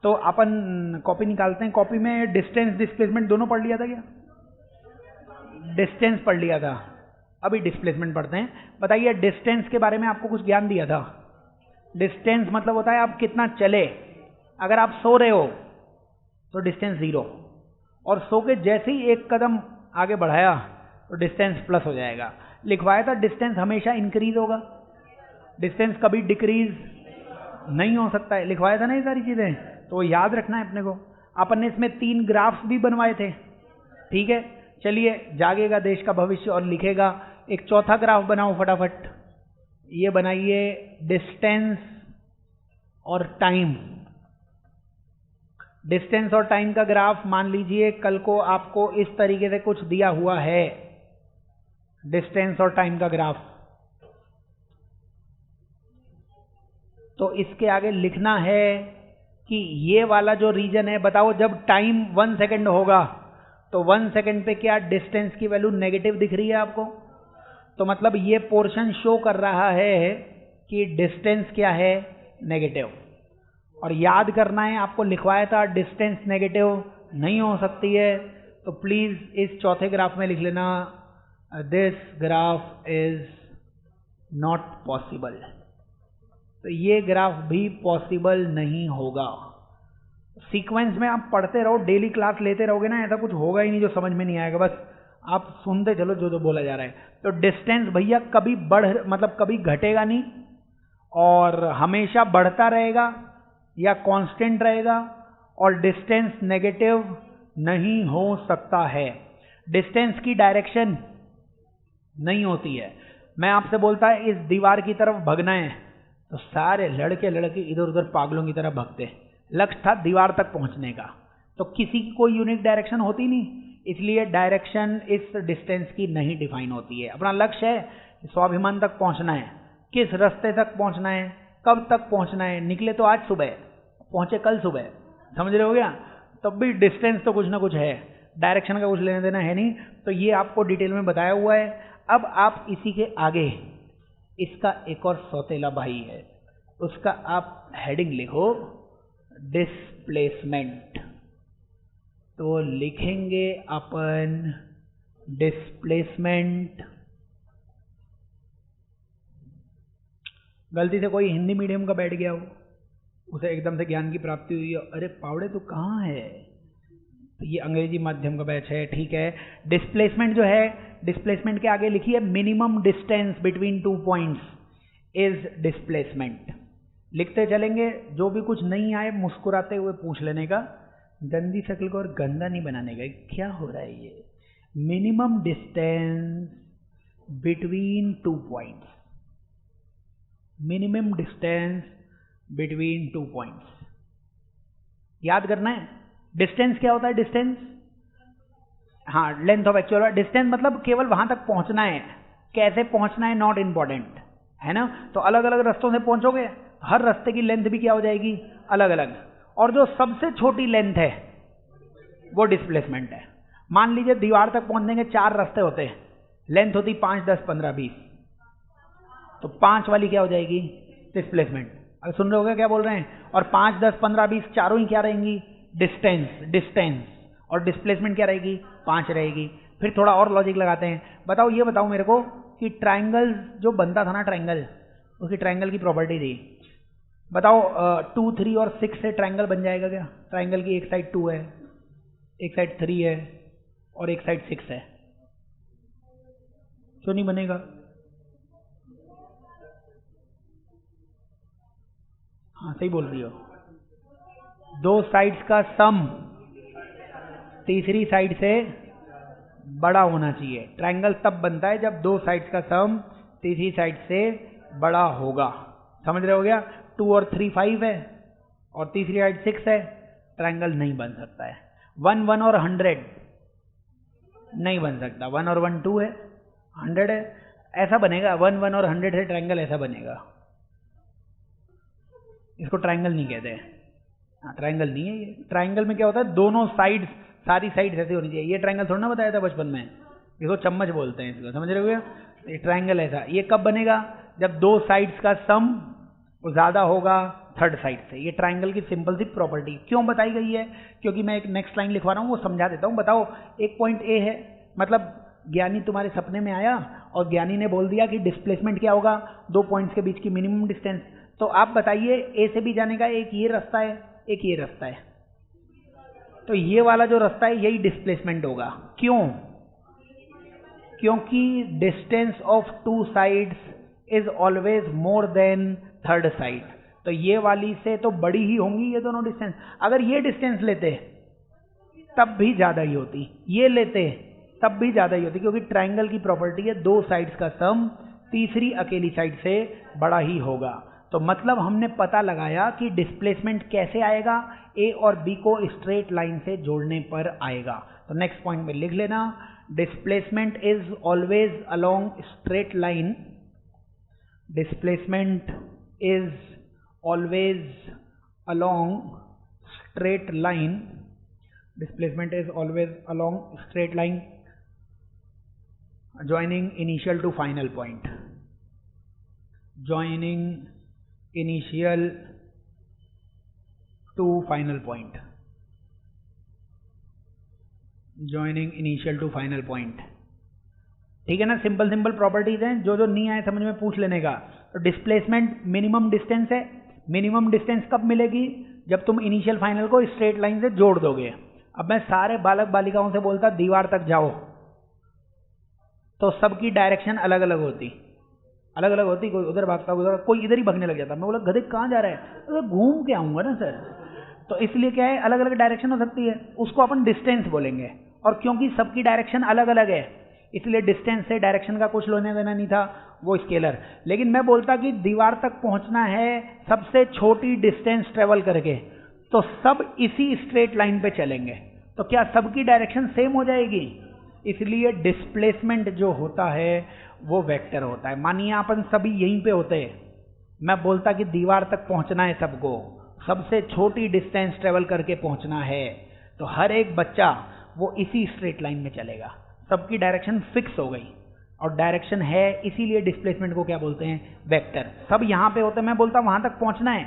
तो अपन कॉपी निकालते हैं, कॉपी में डिस्टेंस डिस्प्लेसमेंट दोनों पढ़ लिया था क्या? डिस्टेंस पढ़ लिया था, अभी डिस्प्लेसमेंट पढ़ते हैं। बताइए डिस्टेंस के बारे में आपको कुछ ज्ञान दिया था? डिस्टेंस मतलब होता है आप कितना चले। अगर आप सो रहे हो तो डिस्टेंस 0, और सो के जैसे ही एक कदम आगे बढ़ाया तो डिस्टेंस प्लस हो जाएगा। लिखवाया था डिस्टेंस हमेशा इंक्रीज होगा, डिस्टेंस कभी डिक्रीज नहीं हो सकता है। लिखवाया था ना ये सारी चीजें, तो याद रखना है अपने को। अपन ने इसमें 3 ग्राफ्स भी बनवाए थे, ठीक है। चलिए, जागेगा देश का भविष्य और लिखेगा। एक चौथा ग्राफ बनाओ फटाफट। ये बनाइए डिस्टेंस और टाइम। डिस्टेंस और टाइम का ग्राफ मान लीजिए कल को आपको इस तरीके से कुछ दिया हुआ है, डिस्टेंस और टाइम का ग्राफ। तो इसके आगे लिखना है कि ये वाला जो रीजन है, बताओ जब टाइम 1 सेकेंड होगा तो 1 सेकेंड पे क्या डिस्टेंस की वैल्यू नेगेटिव दिख रही है आपको? तो मतलब ये पोर्शन शो कर रहा है कि डिस्टेंस क्या है, नेगेटिव। और याद करना है, आपको लिखवाया था डिस्टेंस नेगेटिव नहीं हो सकती है, तो प्लीज इस चौथे ग्राफ में लिख लेना this graph is not possible. तो ये ग्राफ भी पॉसिबल नहीं होगा। सीक्वेंस में आप पढ़ते रहो, डेली क्लास लेते रहोगे ना, ऐसा कुछ होगा ही नहीं जो समझ में नहीं आएगा, बस आप सुनते चलो जो जो बोला जा रहा है। तो डिस्टेंस भैया कभी मतलब कभी घटेगा नहीं और हमेशा बढ़ता रहेगा या कांस्टेंट रहेगा, और डिस्टेंस नेगेटिव नहीं हो सकता है। डिस्टेंस की डायरेक्शन नहीं होती है। मैं आपसे बोलता है इस दीवार की तरफ भगना है तो सारे लड़के इधर उधर पागलों की तरह भगते। लक्ष्य था दीवार तक पहुंचने का, तो किसी की कोई यूनिक डायरेक्शन होती नहीं, इसलिए डायरेक्शन इस डिस्टेंस की नहीं डिफाइन होती है। अपना लक्ष्य है स्वाभिमान तक पहुंचना है, किस रास्ते तक पहुंचना है, कब तक पहुंचना है। निकले तो आज सुबह, पहुंचे कल सुबह, समझ रहे हो क्या? तब भी डिस्टेंस तो कुछ ना कुछ है, डायरेक्शन का कुछ लेना देना है नहीं। तो ये आपको डिटेल में बताया हुआ है। अब आप इसी के आगे इसका एक और सौतेला भाई है, उसका आप हेडिंग लिखो डिस्प्लेसमेंट। तो लिखेंगे अपन डिस्प्लेसमेंट। गलती से कोई हिंदी मीडियम का बैठ गया हो, उसे एकदम से ज्ञान की प्राप्ति हुई हो, अरे पावड़े तू कहाँ है, तो ये अंग्रेजी माध्यम का बैच है, ठीक है। डिस्प्लेसमेंट जो है, डिस्प्लेसमेंट के आगे लिखिए minimum distance between 2 points is displacement. लिखते चलेंगे, जो भी कुछ नहीं आए मुस्कुराते हुए पूछ लेने का, गंदी शक्ल को और गंदा नहीं बनाने का। क्या हो रहा है ये? Minimum distance between 2 points, minimum distance between 2 points. याद करना है डिस्टेंस क्या होता है। डिस्टेंस, हाँ, लेंथ ऑफ एक्चुअल। डिस्टेंस मतलब केवल वहां तक पहुंचना है, कैसे पहुंचना है नॉट इंपॉर्टेंट, है ना। तो अलग अलग रास्तों से पहुंचोगे, हर रास्ते की लेंथ भी क्या हो जाएगी, अलग अलग। और जो सबसे छोटी लेंथ है वो डिस्प्लेसमेंट है। मान लीजिए दीवार तक पहुंचने के 4 रास्ते होते हैं, लेंथ होती 5, 10, 15, 20, तो 5 वाली क्या हो जाएगी, डिस्प्लेसमेंट। अगर सुन रहे हो क्या बोल रहे हैं? और 5, 10, 15, 20 चारों ही क्या रहेंगी, डिस्टेंस। डिस्टेंस और डिस्प्लेसमेंट क्या रहेगी, 5 रहेगी। फिर थोड़ा और लॉजिक लगाते हैं। बताओ, ये बताओ मेरे को कि ट्राइंगल जो बनता था ना, ट्राइंगल, उसकी ट्राइंगल की प्रॉपर्टी थी। बताओ 2, 3 और 6 से ट्राइंगल बन जाएगा क्या? ट्राइंगल की एक साइड 2 है, एक साइड 3 है और एक साइड 6 है, क्यों नहीं बनेगा? हाँ सही बोल रही हो। 2 साइड्स का सम तीसरी साइड से बड़ा होना चाहिए। ट्राइंगल तब बनता है जब 2 साइड्स का सम तीसरी साइड से बड़ा होगा। समझ रहे हो गया? 2 और 3 5 है और तीसरी साइड 6 है, ट्राइंगल नहीं बन सकता है। 1 1 और 100 नहीं बन सकता। 1 और 1 2 है, 100 है, ऐसा बनेगा। 1 1 और 100 से ट्राइंगल ऐसा बनेगा। इसको ट्राइंगल नहीं कहते हैं। हाँ, ट्राइंगल नहीं है ये। ट्राइंगल में क्या होता है, दोनों साइड, सारी साइड ऐसी होनी चाहिए। ये ट्राइंगल थोड़ा ना बताया था बचपन में, इसको चम्मच बोलते हैं, इसको समझ रहे हो क्या? ये ट्राइंगल ऐसा। ये कब बनेगा, जब 2 साइड्स का सम ज्यादा होगा थर्ड साइड से। ये ट्राइंगल की सिंपल सी प्रॉपर्टी क्यों बताई गई है, क्योंकि मैं एक नेक्स्ट लाइन लिखवा रहा हूँ वो समझा देता हूँ। बताओ, एक पॉइंट ए है, मतलब ज्ञानी तुम्हारे सपने में आया और ज्ञानी ने बोल दिया कि डिस्प्लेसमेंट क्या होगा, 2 पॉइंट्स के बीच की मिनिमम डिस्टेंस। तो आप बताइए ए से भी जाने का एक ये रास्ता है, एक ये रास्ता है, तो ये वाला जो रास्ता है यही डिस्प्लेसमेंट होगा। क्यों? क्योंकि distance of 2 sides is always more than third side. तो ये वाली से तो बड़ी ही होंगी ये दोनों डिस्टेंस। अगर ये डिस्टेंस लेते तब भी ज्यादा ही होती, ये लेते तब भी ज्यादा ही होती, क्योंकि ट्राइंगल की प्रॉपर्टी है 2 साइड्स का सम तीसरी अकेली साइड से बड़ा ही होगा। तो मतलब हमने पता लगाया कि डिस्प्लेसमेंट कैसे आएगा, ए और बी को स्ट्रेट लाइन से जोड़ने पर आएगा। तो नेक्स्ट पॉइंट में लिख लेना, displacement is always along straight line, displacement is always along straight line, displacement is always along straight line joining initial to final point, joining initial to final point, joining initial to final point। ठीक है ना, simple simple properties हैं, जो जो नहीं आए समझ में पूछ लेने का। तो डिस्प्लेसमेंट मिनिमम डिस्टेंस है, मिनिमम डिस्टेंस कब मिलेगी, जब तुम इनिशियल फाइनल को स्ट्रेट लाइन से जोड़ दोगे। अब मैं सारे बालक बालिकाओं से बोलता दीवार तक जाओ, तो सबकी डायरेक्शन अलग अलग होती, अलग अलग होती। कोई उधर भागता, उधर, कोई इधर ही भागने लग जाता। मैं बोला गधे कहाँ जा रहा है, तो घूम के आऊंगा ना सर। तो इसलिए क्या है, अलग अलग डायरेक्शन हो सकती है, उसको अपन डिस्टेंस बोलेंगे। और क्योंकि सबकी डायरेक्शन अलग अलग है, इसलिए डिस्टेंस से डायरेक्शन का कुछ लेने देना नहीं था, वो स्केलर। लेकिन मैं बोलता कि दीवार तक पहुंचना है सबसे छोटी डिस्टेंस ट्रेवल करके, तो सब इसी स्ट्रेट लाइन पे चलेंगे, तो क्या सबकी डायरेक्शन सेम हो जाएगी? इसलिए डिस्प्लेसमेंट जो होता है वो वेक्टर होता है। मानिए अपन सभी यहीं पे होते हैं, मैं बोलता कि दीवार तक पहुंचना है सबको, सबसे छोटी डिस्टेंस ट्रेवल करके पहुंचना है, तो हर एक बच्चा वो इसी स्ट्रेट लाइन में चलेगा, सबकी डायरेक्शन फिक्स हो गई। और डायरेक्शन है, इसीलिए डिस्प्लेसमेंट को क्या बोलते हैं, वेक्टर। सब यहाँ पे होते, मैं बोलता वहां तक पहुंचना है,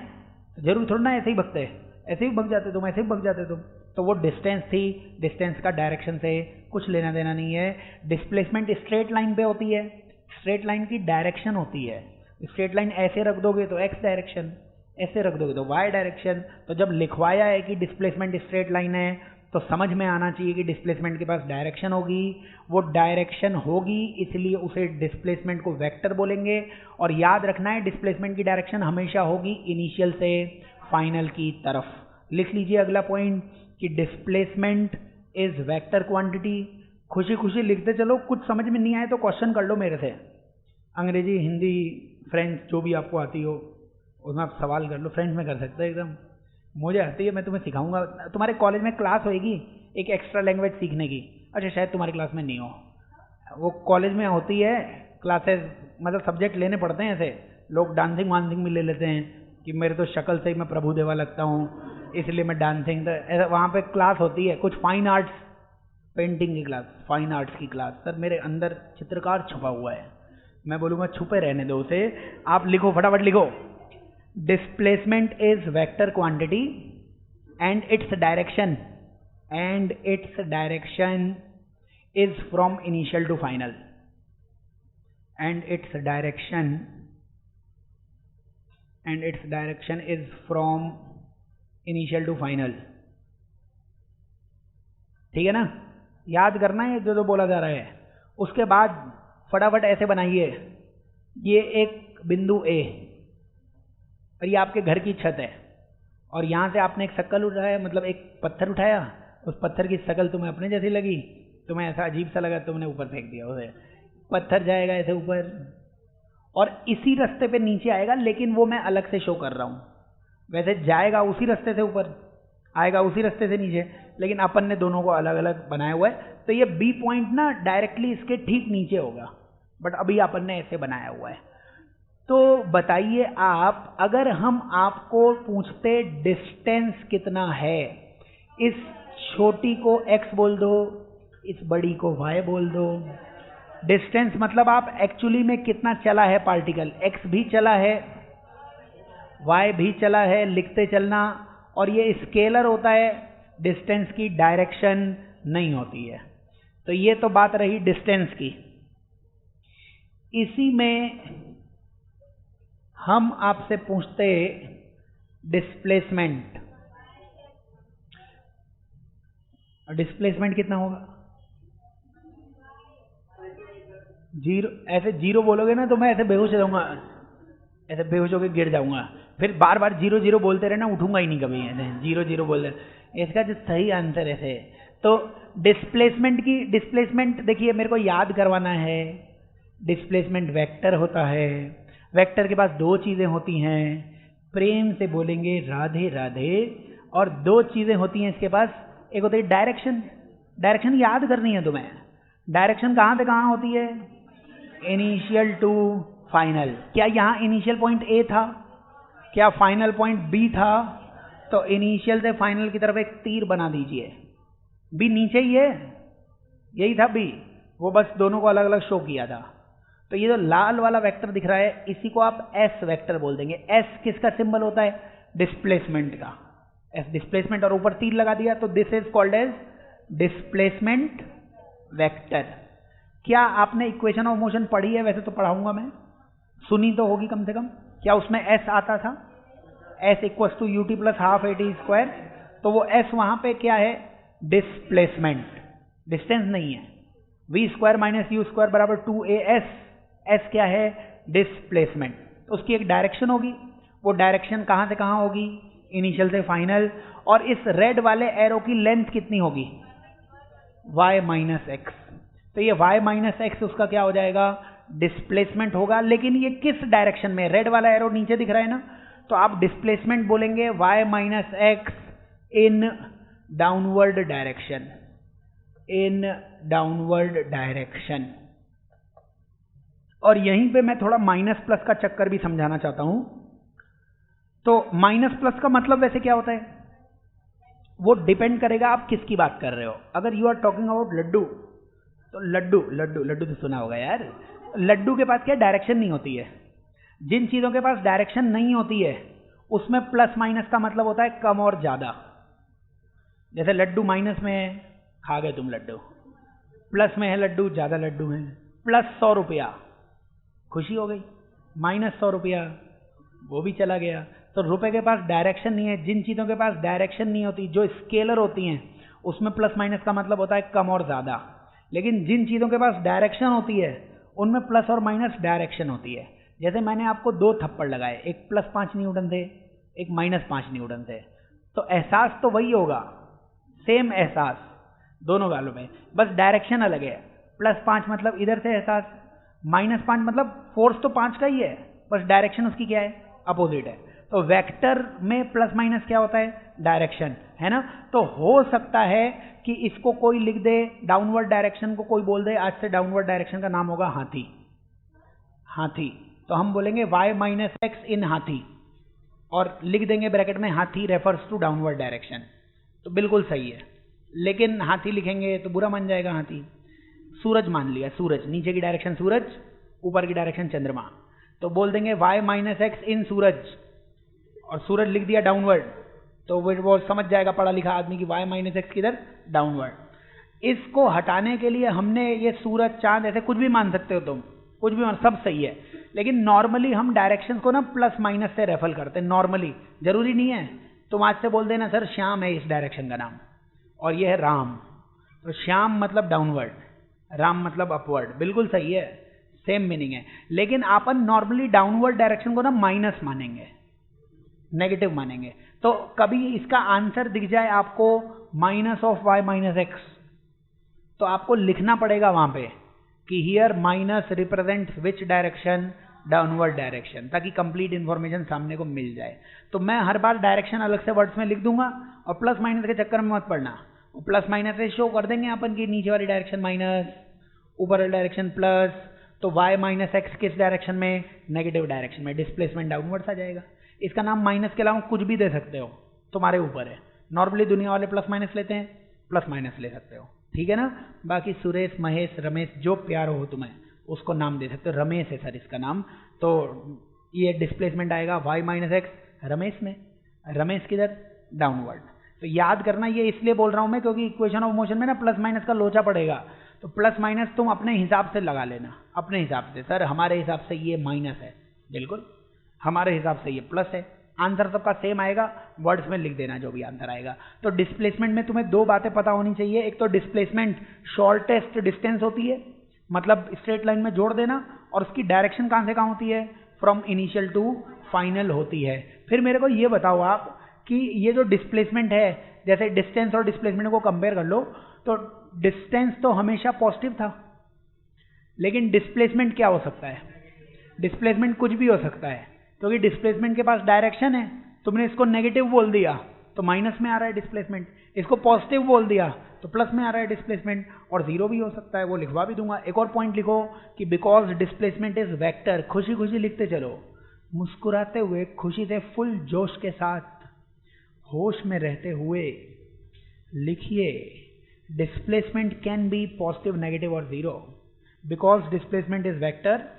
जरूर थोड़ा ना ऐसे ही भगते, ऐसे ही भग जाते तुम, ऐसे ही भग जाते तुम। तो वो डिस्टेंस थी, डिस्टेंस का डायरेक्शन से कुछ लेना देना नहीं है। डिस्प्लेसमेंट स्ट्रेट लाइन पे होती है, स्ट्रेट लाइन की डायरेक्शन होती है। स्ट्रेट लाइन ऐसे रख दोगे तो एक्स डायरेक्शन, ऐसे रख दोगे तो वाई डायरेक्शन। तो जब लिखवाया है कि डिस्प्लेसमेंट स्ट्रेट लाइन है, तो समझ में आना चाहिए कि डिस्प्लेसमेंट के पास डायरेक्शन होगी, वो डायरेक्शन होगी, इसलिए उसे डिस्प्लेसमेंट को वेक्टर बोलेंगे। और याद रखना है डिस्प्लेसमेंट की डायरेक्शन हमेशा होगी इनिशियल से फाइनल की तरफ। लिख लीजिए अगला पॉइंट कि डिस्प्लेसमेंट इज वेक्टर क्वांटिटी। खुशी खुशी लिखते चलो, कुछ समझ में नहीं आए तो क्वेश्चन कर लो मेरे से, अंग्रेजी, हिंदी, फ्रेंच, जो भी आपको आती हो उसमें आप सवाल कर लो। फ्रेंच में कर सकते हो, एकदम मुझे आती है, मैं तुम्हें सिखाऊंगा। तुम्हारे कॉलेज में क्लास होएगी एक एक्स्ट्रा लैंग्वेज सीखने की, अच्छा शायद तुम्हारी क्लास में नहीं हो, वो कॉलेज में होती है क्लासेस, मतलब सब्जेक्ट लेने पड़ते हैं। ऐसे लोग डांसिंग वांसिंग भी ले लेते हैं कि मेरे तो शक्ल से ही मैं प्रभु देवा लगता हूँ, इसलिए मैं डांसिंग, तो ऐसा वहाँ पे क्लास होती है। कुछ फाइन आर्ट्स, पेंटिंग की क्लास, फाइन आर्ट्स की क्लास। सर मेरे अंदर चित्रकार छुपा हुआ है, मैं बोलूँगा छुपे रहने दो उसे, आप लिखो, फटाफट लिखो। Displacement is vector quantity and its direction is from initial to final, and its direction is from initial to final. ठीक है ना, याद करना है जो जो बोला जा रहा है। उसके बाद फटाफट ऐसे बनाइए, ये एक बिंदु ए और ये आपके घर की छत है, और यहाँ से आपने एक शक्ल उठाया, मतलब एक पत्थर उठाया, उस पत्थर की शक्ल तुम्हें अपने जैसी लगी, तुम्हें ऐसा अजीब सा लगा, तुमने ऊपर फेंक दिया उसे, पत्थर जाएगा ऐसे ऊपर और इसी रास्ते पे नीचे आएगा, लेकिन वो मैं अलग से शो कर रहा हूँ। वैसे जाएगा उसी रास्ते से ऊपर, आएगा उसी रास्ते से नीचे, लेकिन अपन ने दोनों को अलग अलग बनाया हुआ है। तो ये बी पॉइंट ना डायरेक्टली इसके ठीक नीचे होगा, बट अभी अपन ने ऐसे बनाया हुआ है। तो बताइए आप, अगर हम आपको पूछते डिस्टेंस कितना है, इस छोटी को x बोल दो, इस बड़ी को y बोल दो। डिस्टेंस मतलब आप एक्चुअली में कितना चला है पार्टिकल, x भी चला है y भी चला है, लिखते चलना, और ये स्केलर होता है, डिस्टेंस की डायरेक्शन नहीं होती है। तो ये तो बात रही डिस्टेंस की। इसी में हम आपसे पूछते डिस्प्लेसमेंट। डिस्प्लेसमेंट कितना होगा? जीरो। ऐसे जीरो बोलोगे ना तो मैं ऐसे बेहोश हो जाऊंगा, ऐसे बेहोश होकर गिर जाऊंगा, फिर बार बार जीरो जीरो बोलते रहना, उठूंगा ही नहीं कभी, ऐसे जीरो जीरो बोल रहे। इसका जो सही आंसर ऐसे, तो डिस्प्लेसमेंट देखिए मेरे को याद करवाना है। डिस्प्लेसमेंट वेक्टर होता है, वेक्टर के पास दो चीजें होती हैं, प्रेम से बोलेंगे राधे राधे, और दो चीजें होती हैं इसके पास, एक होती है डायरेक्शन। डायरेक्शन याद करनी है तुम्हें। डायरेक्शन कहां से कहां होती है? Initial to final. क्या यहां इनिशियल पॉइंट ए था? क्या फाइनल पॉइंट बी था? तो इनिशियल से फाइनल की तरफ एक तीर बना दीजिए। बी नीचे ही है, यही था बी, वो बस दोनों को अलग अलग शो किया था। तो ये जो लाल वाला वेक्टर दिख रहा है, इसी को आप एस वेक्टर बोल देंगे। एस किसका सिंबल होता है? डिस्प्लेसमेंट का। एस डिस्प्लेसमेंट, और ऊपर तीर लगा दिया, तो this is called as displacement vector. क्या आपने इक्वेशन ऑफ मोशन पढ़ी है? वैसे तो पढ़ाऊंगा मैं, सुनी तो होगी कम से कम। क्या उसमें एस आता था? S equals to U T plus half A T square. तो वो एस वहां पे क्या है? डिस्प्लेसमेंट, डिस्टेंस नहीं है। V square minus U square बराबर 2as। एस क्या है? डिस्प्लेसमेंट। तो उसकी एक डायरेक्शन होगी, वो डायरेक्शन कहां से कहां होगी? इनिशियल से फाइनल। और इस रेड वाले एरो की लेंथ कितनी होगी? y minus x. तो ये y माइनस एक्स उसका क्या हो जाएगा? डिस्प्लेसमेंट होगा। लेकिन ये किस डायरेक्शन में? रेड वाला एरो नीचे दिख रहा है ना, तो आप डिस्प्लेसमेंट बोलेंगे y minus x in downward direction, in downward direction. और यहीं पे मैं थोड़ा माइनस प्लस का चक्कर भी समझाना चाहता हूं। तो माइनस प्लस का मतलब वैसे क्या होता है? वो डिपेंड करेगा आप किसकी बात कर रहे हो। अगर you are talking about laddu, तो लड्डू लड्डू लड्डू तो सुना होगा यार। लड्डू के पास क्या डायरेक्शन नहीं होती है। जिन चीजों के पास डायरेक्शन नहीं होती है उसमें प्लस माइनस का मतलब होता है कम और ज्यादा। जैसे लड्डू माइनस में है, खा गए तुम लड्डू। प्लस में है लड्डू, ज्यादा लड्डू है। प्लस 100 रुपया, खुशी हो गई। माइनस 100 रुपया, वो भी चला गया। तो रुपए के पास डायरेक्शन नहीं है। जिन चीजों के पास डायरेक्शन नहीं होती, जो स्केलर होती हैं, उसमें प्लस माइनस का मतलब होता है कम और ज्यादा। लेकिन जिन चीजों के पास डायरेक्शन होती है उनमें प्लस और माइनस डायरेक्शन होती है। जैसे मैंने आपको 2 थप्पड़ लगाए, एक +5 न्यूटन थे, एक -5 न्यूटन थे, तो एहसास तो वही होगा, सेम एहसास दोनों गालों में, बस डायरेक्शन अलग है। +5 मतलब इधर से एहसास, -5 मतलब फोर्स तो 5 का ही है, बस डायरेक्शन उसकी क्या है? अपोजिट है। तो वेक्टर में प्लस माइनस क्या होता है? डायरेक्शन, है ना। तो हो सकता है कि इसको कोई लिख दे, डाउनवर्ड डायरेक्शन को कोई बोल दे, आज से डाउनवर्ड डायरेक्शन का नाम होगा हाथी। हाथी, तो हम बोलेंगे y माइनस एक्स इन हाथी, और लिख देंगे ब्रैकेट में हाथी रेफर्स टू डाउनवर्ड डायरेक्शन। तो बिल्कुल सही है, लेकिन हाथी लिखेंगे तो बुरा मान जाएगा हाथी। सूरज मान लिया, सूरज, नीचे की डायरेक्शन सूरज, ऊपर की डायरेक्शन चंद्रमा, तो बोल देंगे y माइनस एक्स इन सूरज, और सूरज लिख दिया डाउनवर्ड, तो वो समझ जाएगा पढ़ा लिखा आदमी की y माइनस एक्स किधर? डाउनवर्ड। इसको हटाने के लिए हमने ये सूरज, चांद, ऐसे कुछ भी मान सकते हो तुम, कुछ भी मान, सब सही है। लेकिन नॉर्मली हम डायरेक्शन को ना प्लस माइनस से रेफर करते हैं, नॉर्मली, जरूरी नहीं है। तुम आज से बोल देना सर श्याम है इस डायरेक्शन का नाम, और ये है राम, तो श्याम मतलब डाउनवर्ड, राम मतलब अपवर्ड, बिल्कुल सही है, सेम मीनिंग है। लेकिन अपन नॉर्मली डाउनवर्ड डायरेक्शन को ना माइनस मानेंगे, नेगेटिव मानेंगे। तो कभी इसका आंसर दिख जाए आपको minus of y minus x, तो आपको लिखना पड़ेगा वहां पे कि here minus represents which direction? Downward direction, ताकि कंप्लीट इंफॉर्मेशन सामने को मिल जाए। तो मैं हर बार डायरेक्शन अलग से वर्ड्स में लिख दूंगा, और प्लस माइनस के चक्कर में मत पड़ना। प्लस माइनस से शो कर देंगे अपन की नीचे वाली डायरेक्शन माइनस, ऊपर वाली डायरेक्शन प्लस, तो y माइनस एक्स किस डायरेक्शन में? नेगेटिव डायरेक्शन में, डिस्प्लेसमेंट डाउनवर्ड्स आ जाएगा। इसका नाम माइनस के अलावा कुछ भी दे सकते हो, तुम्हारे ऊपर है। नॉर्मली दुनिया वाले प्लस माइनस लेते हैं, प्लस माइनस ले सकते हो, ठीक है ना। बाकी सुरेश, महेश, रमेश, जो प्यार हो तुम्हें उसको नाम दे सकते हो। रमेश है सर इसका नाम, तो ये डिस्प्लेसमेंट आएगा y माइनस एक्स रमेश में, रमेश किधर, डाउनवर्ड। तो याद करना, ये इसलिए बोल रहा हूं मैं क्योंकि इक्वेशन ऑफ मोशन में ना प्लस माइनस का लोचा पड़ेगा, तो प्लस माइनस तुम अपने हिसाब से लगा लेना, अपने हिसाब से। सर हमारे हिसाब से ये माइनस है, बिल्कुल हमारे हिसाब से ये प्लस है। आंसर सबका सेम आएगा, वर्ड्स में लिख देना जो भी आंसर आएगा। तो डिस्प्लेसमेंट में तुम्हें दो बातें पता होनी चाहिए। एक तो डिस्प्लेसमेंट शॉर्टेस्ट डिस्टेंस होती है, मतलब स्ट्रेट लाइन में जोड़ देना, और उसकी डायरेक्शन कहाँ से कहाँ होती है, फ्रॉम इनिशियल टू फाइनल होती है। फिर मेरे को ये बताओ आप कि ये जो डिस्प्लेसमेंट है, जैसे डिस्टेंस और डिस्प्लेसमेंट को कंपेयर कर लो, तो डिस्टेंस तो हमेशा पॉजिटिव था, लेकिन डिस्प्लेसमेंट क्या हो सकता है, डिस्प्लेसमेंट कुछ भी हो सकता है, क्योंकि डिस्प्लेसमेंट के पास डायरेक्शन है। तुमने इसको नेगेटिव बोल दिया तो माइनस में आ रहा है डिस्प्लेसमेंट, इसको पॉजिटिव बोल दिया तो प्लस में आ रहा है डिस्प्लेसमेंट, और जीरो भी हो सकता है, वो लिखवा भी दूंगा। एक और पॉइंट लिखो कि बिकॉज डिस्प्लेसमेंट इज वेक्टर, खुशी खुशी लिखते चलो, मुस्कुराते हुए, खुशी से, फुल जोश के साथ, होश में रहते हुए लिखिए, displacement can be positive, negative और zero. Because displacement is vector,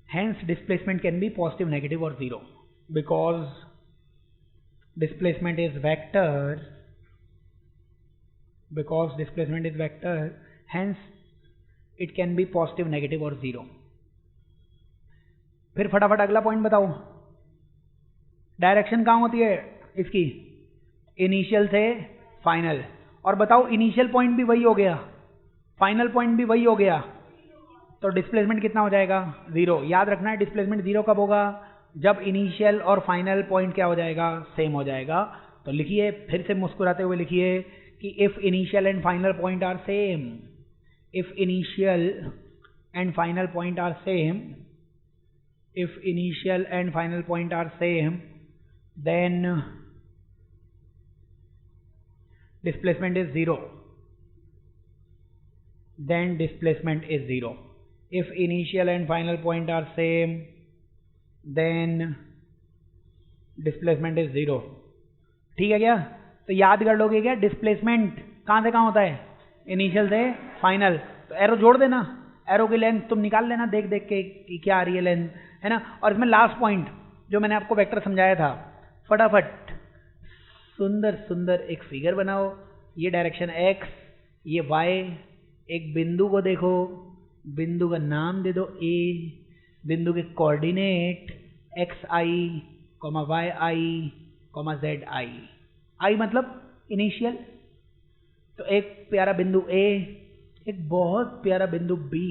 hence displacement can be positive, negative or zero. Because displacement is vector, because displacement is vector, hence it can be positive, negative or zero. फिर फटाफट अगला point बताओ, direction कहाँ होती है इसकी, initial से final, और बताओ इनिशियल पॉइंट भी वही हो गया, फाइनल पॉइंट भी वही हो गया, तो डिस्प्लेसमेंट कितना हो जाएगा, जीरो। याद रखना है डिस्प्लेसमेंट जीरो कब होगा, जब इनिशियल और फाइनल पॉइंट क्या हो जाएगा, सेम हो जाएगा। तो लिखिए, फिर से मुस्कुराते हुए लिखिए कि if initial and final point are same, if initial and final point are same, if initial and final point are same, then displacement is zero, then displacement is zero. If initial and final point are same, then displacement is zero. ठीक है क्या, तो याद कर लोगे क्या, displacement कहाँ से कहाँ होता है, इनिशियल से फाइनल। तो एरो जोड़ देना, एरो की लेंथ तुम निकाल लेना देख देख के कि क्या आ रही है लेंथ, है ना। और इसमें लास्ट पॉइंट जो मैंने आपको वेक्टर समझाया था, फटाफट सुंदर सुंदर एक फिगर बनाओ, ये डायरेक्शन x, ये y, एक बिंदु को देखो, बिंदु का नाम दे दो A, बिंदु के coordinate xi, yi, zi, i मतलब इनिशियल, तो एक प्यारा बिंदु A, एक बहुत प्यारा बिंदु B,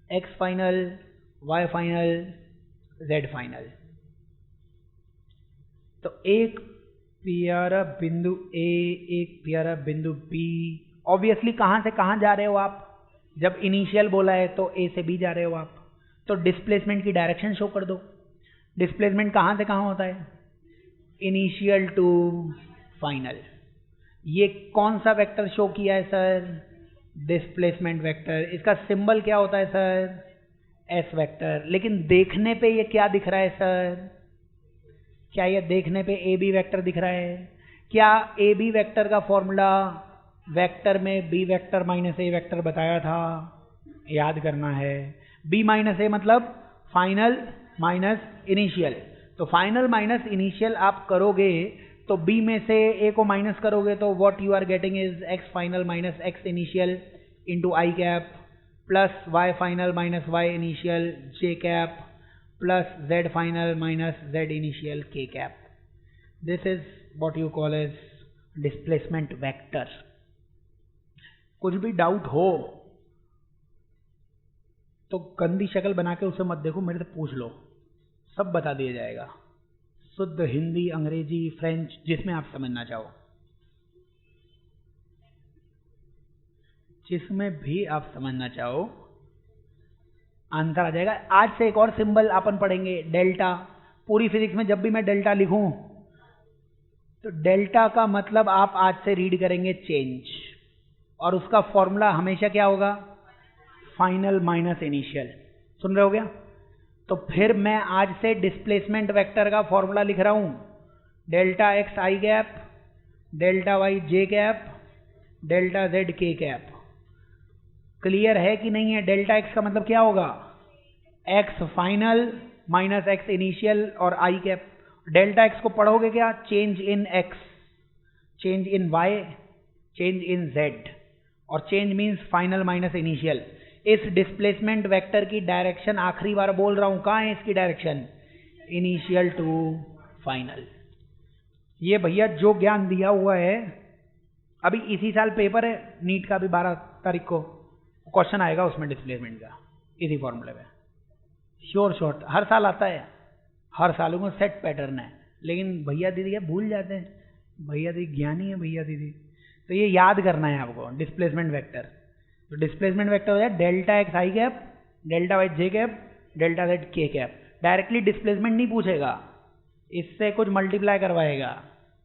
x final, y final, z final. तो एक प्यारा बिंदु A, एक प्यारा बिंदु B। ऑब्वियसली कहाँ से कहाँ जा रहे हो आप, जब इनिशियल बोला है तो A से B जा रहे हो आप, तो डिस्प्लेसमेंट की डायरेक्शन शो कर दो। डिस्प्लेसमेंट कहाँ से कहाँ होता है, इनिशियल टू फाइनल। ये कौन सा वेक्टर शो किया है सर, डिस्प्लेसमेंट वेक्टर। इसका सिंबल क्या होता है सर, एस वेक्टर। लेकिन देखने पे ये क्या दिख रहा है सर, क्या ये देखने पे ए बी वेक्टर दिख रहा है, क्या ए बी वेक्टर का फॉर्मूला वेक्टर में बी वेक्टर माइनस ए वेक्टर बताया था, याद करना है। बी माइनस ए मतलब फाइनल माइनस इनिशियल, तो फाइनल माइनस इनिशियल आप करोगे तो बी में से ए को माइनस करोगे तो what you are getting is x final minus x initial into i cap plus y final minus y initial j cap plus z final minus z initial k cap. This is what you call as displacement vector. कुछ भी doubt हो तो गंदी शक्ल बना के उसे मत देखो, मेरे से पूछ लो, सब बता दिया जाएगा। शुद्ध हिंदी, अंग्रेजी, फ्रेंच, जिसमें आप समझना चाहो, जिसमें भी आप समझना चाहो आंसर आ जाएगा। आज से एक और सिंबल अपन पढ़ेंगे, डेल्टा। पूरी फिजिक्स में जब भी मैं डेल्टा लिखूं तो डेल्टा का मतलब आप आज से रीड करेंगे चेंज, और उसका फॉर्मूला हमेशा क्या होगा, फाइनल माइनस इनिशियल। सुन रहे हो गया? तो फिर मैं आज से डिस्प्लेसमेंट वेक्टर का फॉर्मूला लिख रहा हूं, डेल्टा एक्स आई कैप, डेल्टा वाई जे कैप, डेल्टा जेड के कैप। क्लियर है कि नहीं है? डेल्टा एक्स का मतलब क्या होगा, x final minus x initial और आई कैप। डेल्टा एक्स को पढ़ोगे क्या? Change in x, change in y, change in z, और change means final minus initial. इस डिस्प्लेसमेंट वेक्टर की डायरेक्शन आखिरी बार बोल रहा हूं, कहाँ है इसकी डायरेक्शन? Initial to final. ये भैया जो ज्ञान दिया हुआ है, अभी इसी साल पेपर है नीट का, भी 12 तारीख को क्वेश्चन आएगा उसमें डिस्प्लेसमेंट का, इसी फॉर्मूले में। श्योर शॉर्ट हर साल आता है, हर सालों में सेट पैटर्न है, लेकिन भैया दीदी क्या भूल जाते हैं, भैया दीदी ज्ञानी है भैया दीदी। तो ये याद करना है आपको, डिस्प्लेसमेंट वेक्टर। तो डिस्प्लेसमेंट वेक्टर हो जाए डेल्टा एक्स आई कैप, डेल्टा वाई जे कैप, डेल्टा जेड के कैप। डायरेक्टली डिस्प्लेसमेंट नहीं पूछेगा, इससे कुछ मल्टीप्लाई करवाएगा,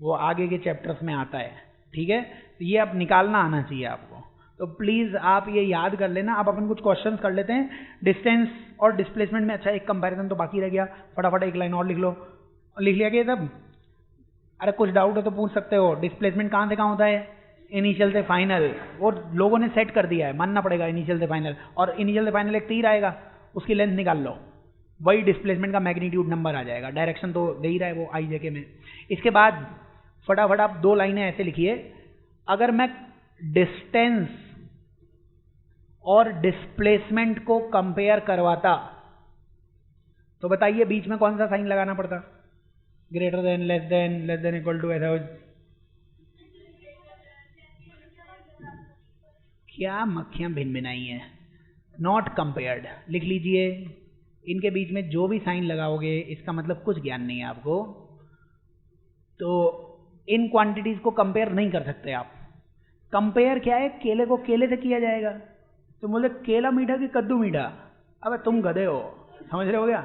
वो आगे के चैप्टर्स में आता है, ठीक है। तो ये अब निकालना आना चाहिए आपको, तो प्लीज़ आप ये याद कर लेना। अब अपन कुछ क्वेश्चंस कर लेते हैं डिस्टेंस और डिस्प्लेसमेंट में। अच्छा, एक कंपैरिजन तो बाकी रह गया, फटाफट एक लाइन और लिख लो। लिख लिया क्या तब? अरे कुछ डाउट हो तो पूछ सकते हो। डिस्प्लेसमेंट कहाँ से कहाँ होता है? इनिशियल से फाइनल। वो लोगों ने सेट कर दिया है, मानना पड़ेगा इनिशियल से फाइनल। और इनिशियल से फाइनल एक तीर आएगा, उसकी लेंथ निकाल लो, वही डिस्प्लेसमेंट का मैग्नीट्यूड नंबर आ जाएगा। डायरेक्शन तो दे ही रहा है वो आई जेके में। इसके बाद फटाफट आप 2 लाइनें ऐसे लिखिए, अगर मैं डिस्टेंस और डिस्प्लेसमेंट को कंपेयर करवाता तो बताइए बीच में कौन सा साइन लगाना पड़ता? Greater than, less than equal to, ऐसा। क्या मक्खियां भिन भिनाई हैं। नॉट कंपेयर्ड लिख लीजिए। इनके बीच में जो भी साइन लगाओगे इसका मतलब कुछ ज्ञान नहीं है आपको, तो इन क्वांटिटीज को कंपेयर नहीं कर सकते आप। कंपेयर क्या है? केले को केले से किया जाएगा। तो बोले केला मीठा कि कद्दू मीठा? अबे तुम गधे हो, समझ रहे हो क्या?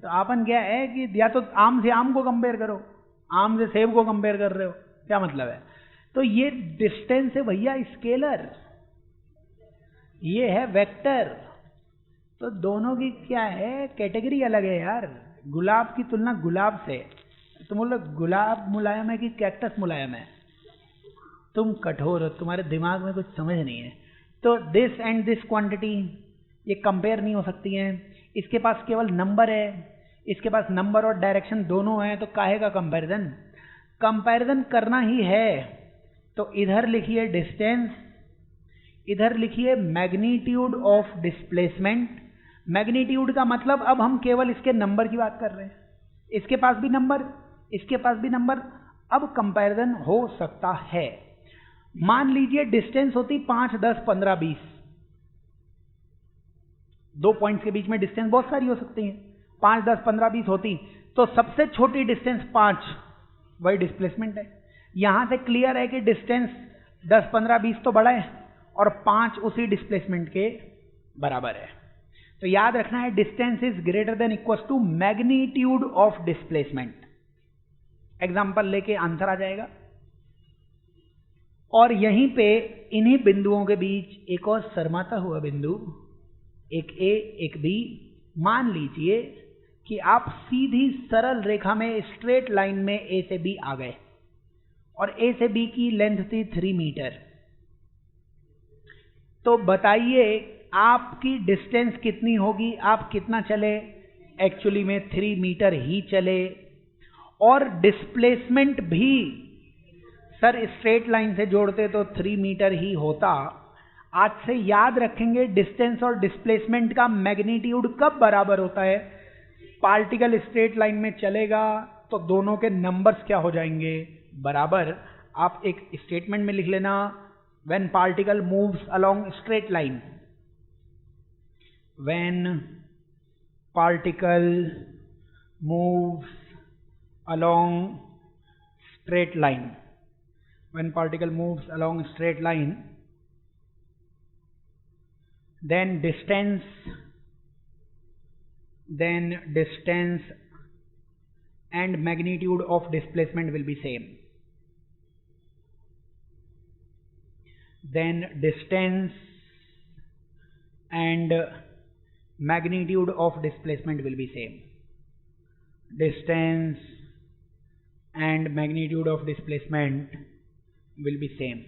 तो आपन क्या है कि या तो आम से आम को कंपेयर करो, आम से सेब को कंपेयर कर रहे हो, क्या मतलब है? तो ये डिस्टेंस है भैया स्केलर, ये है वेक्टर। तो दोनों की क्या है, कैटेगरी अलग है यार। गुलाब की तुलना गुलाब से, तुम बोलो गुलाब मुलायम है कि कैक्टस मुलायम है? तुम कठोर हो, तुम्हारे दिमाग में कुछ समझ नहीं है। तो दिस एंड दिस क्वांटिटी ये कंपेयर नहीं हो सकती हैं। इसके पास केवल नंबर है, इसके पास नंबर और डायरेक्शन दोनों है, तो काहे का कंपैरिजन? कंपैरिजन करना ही है तो इधर लिखिए डिस्टेंस, इधर लिखिए मैग्नीट्यूड ऑफ डिस्प्लेसमेंट। मैग्नीट्यूड का मतलब अब हम केवल इसके नंबर की बात कर रहे हैं, इसके पास भी नंबर, इसके पास भी नंबर, अब कंपैरिजन हो सकता है। मान लीजिए डिस्टेंस होती 5, 10, 15, 20, 2 पॉइंट्स के बीच में डिस्टेंस बहुत सारी हो सकती है, 5, 10, 15, 20 होती, तो सबसे छोटी डिस्टेंस 5 वही डिस्प्लेसमेंट है। यहां से क्लियर है कि डिस्टेंस 10, 15, 20 तो बड़ा है और 5 उसी डिस्प्लेसमेंट के बराबर है। तो याद रखना है distance is greater than equal to magnitude of displacement. Example लेके आंसर आ जाएगा। और यहीं पे इन्हीं बिंदुओं के बीच एक और शर्माता हुआ बिंदु, एक ए एक बी। मान लीजिए कि आप सीधी सरल रेखा में स्ट्रेट लाइन में ए से बी आ गए और ए से बी की लेंथ थी 3 मीटर। तो बताइए आपकी डिस्टेंस कितनी होगी, आप कितना चले? एक्चुअली में 3 मीटर ही चले। और डिस्प्लेसमेंट भी सर स्ट्रेट लाइन से जोड़ते तो 3 मीटर ही होता। आज से याद रखेंगे डिस्टेंस और डिस्प्लेसमेंट का मैग्नीट्यूड कब बराबर होता है? पार्टिकल स्ट्रेट लाइन में चलेगा तो दोनों के नंबर्स क्या हो जाएंगे? बराबर। आप एक स्टेटमेंट में लिख लेना, when particle moves along straight line, when particle moves along straight line, when particle moves along straight line, then distance and magnitude of displacement will be same. Then distance and magnitude of displacement will be same. Distance and magnitude of displacement will be same.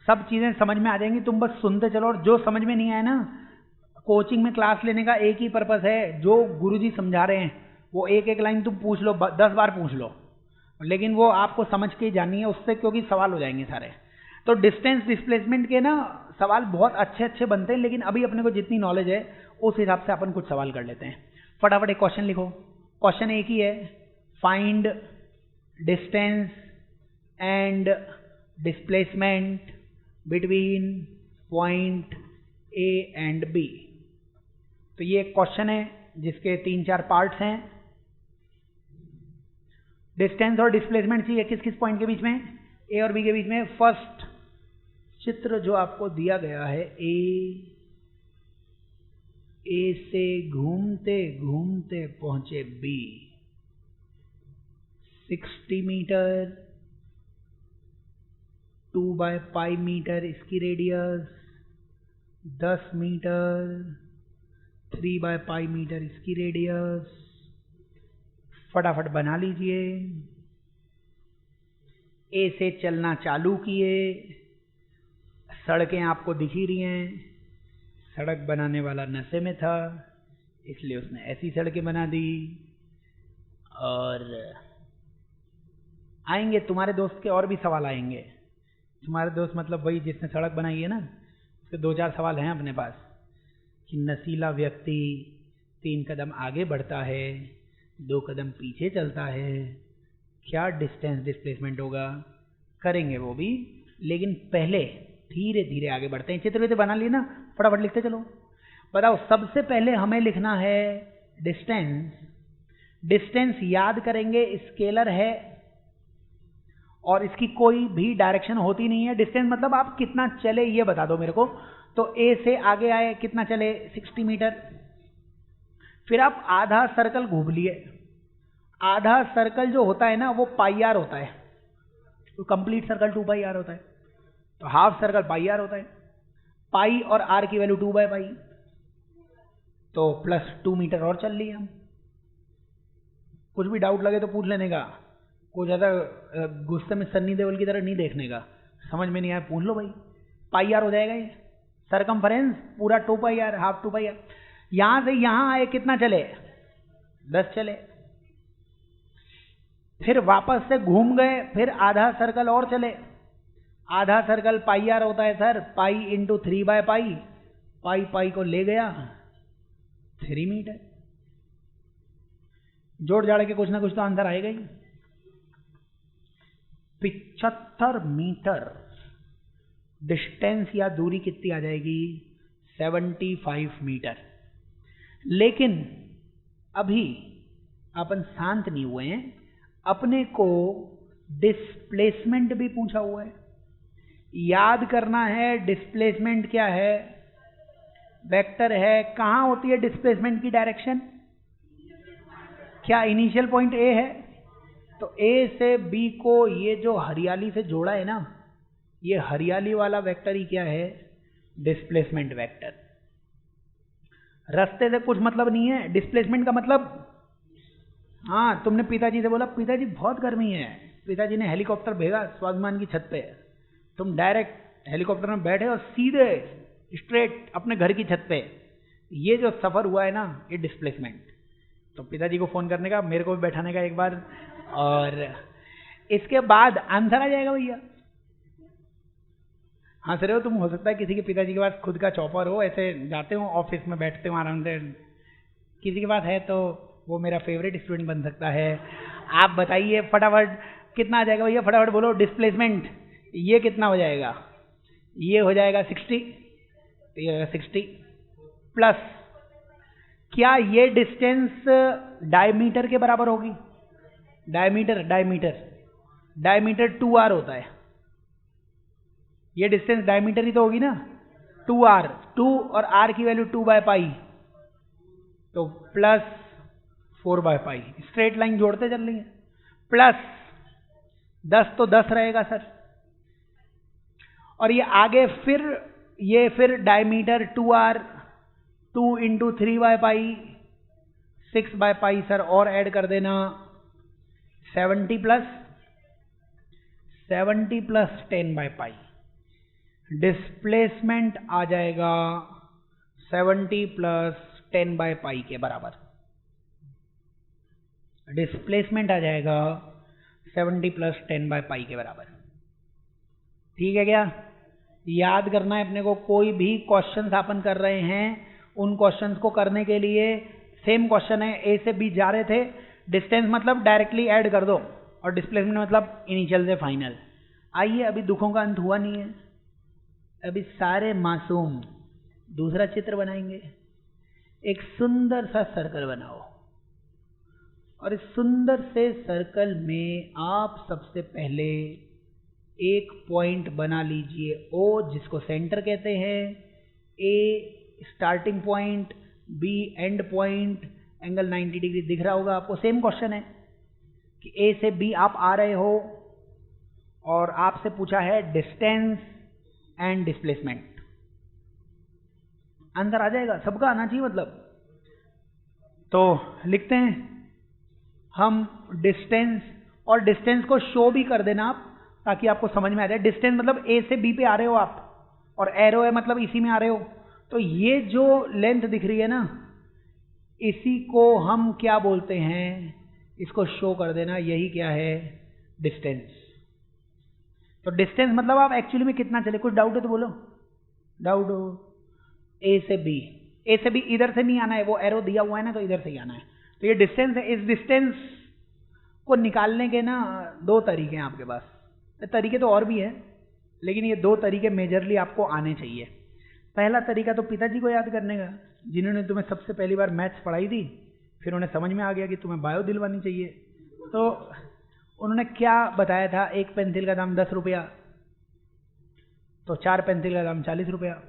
सब चीजें समझ में आ जाएंगी, तुम बस सुनते चलो। और जो समझ में नहीं आया ना, कोचिंग में क्लास लेने का एक ही पर्पस है, जो गुरुजी समझा रहे हैं वो एक एक लाइन तुम पूछ लो, 10 बार पूछ लो, लेकिन वो आपको समझ के ही जानी है उससे, क्योंकि सवाल हो जाएंगे सारे। तो डिस्टेंस डिस्प्लेसमेंट के ना सवाल बहुत अच्छे अच्छे बनते हैं, लेकिन अभी अपने को जितनी नॉलेज है उस हिसाब से अपन कुछ सवाल कर लेते हैं। फटाफट एक क्वेश्चन लिखो। क्वेश्चन एक ही है, find distance and displacement between point A and B. तो ये एक क्वेश्चन है जिसके 3-4 पार्ट्स हैं। डिस्टेंस और डिस्प्लेसमेंट चाहिए किस किस पॉइंट के बीच में, ए और बी के बीच में। फर्स्ट चित्र जो आपको दिया गया है, ए से घूमते घूमते पहुंचे बी, 60 मीटर, 2/π मीटर इसकी रेडियस, 10 मीटर, 3/π मीटर इसकी रेडियस। फटाफट बना लीजिए। ए से चलना चालू किए, सड़कें आपको दिख ही रही हैं। सड़क बनाने वाला नशे में था, इसलिए उसने ऐसी सड़कें बना दी। और आएंगे तुम्हारे दोस्त के और भी सवाल आएंगे। तुम्हारे दोस्त मतलब वही जिसने सड़क बनाई है ना, उसके 2-4 सवाल हैं अपने पास कि नशीला व्यक्ति 3 कदम आगे बढ़ता है, 2 कदम पीछे चलता है, क्या डिस्टेंस डिस्प्लेसमेंट होगा। करेंगे वो भी, लेकिन पहले धीरे धीरे आगे बढ़ते हैं। चित्र बना लिए ना, फटाफट लिखते चलो। बताओ, सबसे पहले हमें लिखना है डिस्टेंस। डिस्टेंस याद करेंगे स्केलर है और इसकी कोई भी डायरेक्शन होती नहीं है। डिस्टेंस मतलब आप कितना चले ये बता दो मेरे को। तो ए से आगे आए, कितना चले, 60 मीटर। फिर आप आधा सर्कल घूम लिए। आधा सर्कल जो होता है ना वो πr होता है, तो कंप्लीट सर्कल 2πr होता है, तो हाफ सर्कल πr होता है। पाई और आर की वैल्यू 2/π, तो +2 मीटर और चल लिए हम। कुछ भी डाउट लगे तो पूछ लेने का, कोई ज़्यादा गुस्से में सन्नी देओल की तरह नहीं देखने का। समझ में नहीं आया पूछ लो भाई, πr हो जाएगा ये। सरकमफरेंस पूरा 2πr, हाफ 2πr। यहां से यहां आए, कितना चले, 10 चले। फिर वापस से घूम गए, फिर आधा सर्कल और चले। आधा सर्कल πr होता है सर, π × 3/π। पाई को ले गया, 3 मीटर। जोड़ जाड़ के कुछ ना कुछ तो आंसर आएगा ही। 75 मीटर डिस्टेंस या दूरी कितनी आ जाएगी, 75 मीटर। लेकिन अभी अपन शांत नहीं हुए हैं, अपने को डिस्प्लेसमेंट भी पूछा हुआ है। याद करना है डिस्प्लेसमेंट क्या है, वेक्टर है। कहां होती है डिस्प्लेसमेंट की डायरेक्शन, क्या इनिशियल पॉइंट ए है, तो ए से बी को ये जो हरियाली से जोड़ा है ना, ये हरियाली वाला वेक्टर ही क्या है, डिस्प्लेसमेंट वेक्टर। रास्ते से कुछ मतलब नहीं है। डिस्प्लेसमेंट का मतलब, हाँ तुमने पिताजी से बोला पिताजी बहुत गर्मी है, पिताजी ने हेलीकॉप्टर भेजा स्वाभिमान की छत पे, तुम डायरेक्ट हेलीकॉप्टर में बैठे और सीधे स्ट्रेट अपने घर की छत पे। ये जो सफर हुआ है ना, ये डिस्प्लेसमेंट। तो पिताजी को फोन करने का, मेरे को भी बैठाने का एक बार, और इसके बाद आंसर आ जाएगा भैया। हंस रहे हो तुम, हो सकता है किसी के पिताजी के पास खुद का चॉपर हो, ऐसे जाते हो ऑफिस में बैठते हो आराम से। किसी के पास है तो वो मेरा फेवरेट स्टूडेंट बन सकता है। आप बताइए फटाफट कितना आ जाएगा भैया, फटाफट बोलो। डिस्प्लेसमेंट ये कितना हो जाएगा, ये हो जाएगा 60, 60 प्लस, क्या ये डिस्टेंस डायमीटर के बराबर होगी, डायमीटर 2r होता है। ये डिस्टेंस डायमीटर ही तो होगी ना, 2r, 2 और r की वैल्यू 2/π, तो +4/π। स्ट्रेट लाइन जोड़ते चल लेंगे। प्लस 10 तो 10 रहेगा सर, और ये आगे फिर डायमीटर 2r, 2 × 3/π, 6/π सर, और ऐड कर देना 70 प्लस 10/π। डिस्प्लेसमेंट आ जाएगा 70 प्लस 10/π के बराबर। डिस्प्लेसमेंट आ जाएगा 70 + 10/π के बराबर। ठीक है क्या? याद करना है अपने को, कोई भी क्वेश्चन अपन कर रहे हैं उन क्वेश्चंस को करने के लिए सेम क्वेश्चन है, ए से बी जा रहे थे, डिस्टेंस मतलब डायरेक्टली ऐड कर दो और डिस्प्लेसमेंट मतलब इनिशियल से फाइनल। आइए, अभी दुखों का अंत हुआ नहीं है, अभी सारे मासूम दूसरा चित्र बनाएंगे। एक सुंदर सा सर्कल बनाओ और इस सुंदर से सर्कल में आप सबसे पहले एक पॉइंट बना लीजिए ओ, जिसको सेंटर कहते हैं, A starting point, B end point, angle 90 degree दिख रहा होगा आपको। सेम क्वेश्चन है कि ए से बी आप आ रहे हो और आपसे पूछा है डिस्टेंस एंड डिस्प्लेसमेंट। आंसर आ जाएगा, सबका आना चाहिए मतलब। तो लिखते हैं हम डिस्टेंस, और डिस्टेंस को शो भी कर देना आप ताकि आपको समझ में आ जाए। डिस्टेंस मतलब ए से बी पे आ रहे हो आप, और एरो है मतलब इसी में आ रहे हो। तो ये जो लेंथ दिख रही है ना, इसी को हम क्या बोलते हैं, इसको शो कर देना, यही क्या है, डिस्टेंस। तो डिस्टेंस मतलब आप एक्चुअली में कितना चले। कुछ डाउट है तो बोलो, डाउट हो। ए से बी, ए से बी इधर से नहीं आना है, वो एरो दिया हुआ है ना, तो इधर से ही आना है। तो ये डिस्टेंस है। इस डिस्टेंस को निकालने के ना दो तरीके हैं आपके पास, तरीके तो और भी है, लेकिन ये दो तरीके मेजरली आपको आने चाहिए। पहला तरीका तो पिताजी को याद करने का, जिन्होंने तुम्हें सबसे पहली बार मैथ्स पढ़ाई थी, फिर उन्हें समझ में आ गया कि तुम्हें बायो दिलवानी चाहिए, तो उन्होंने क्या बताया था, एक पेंसिल का दाम 10 रुपया, तो 4 पेंसिल का दाम 40 रुपया।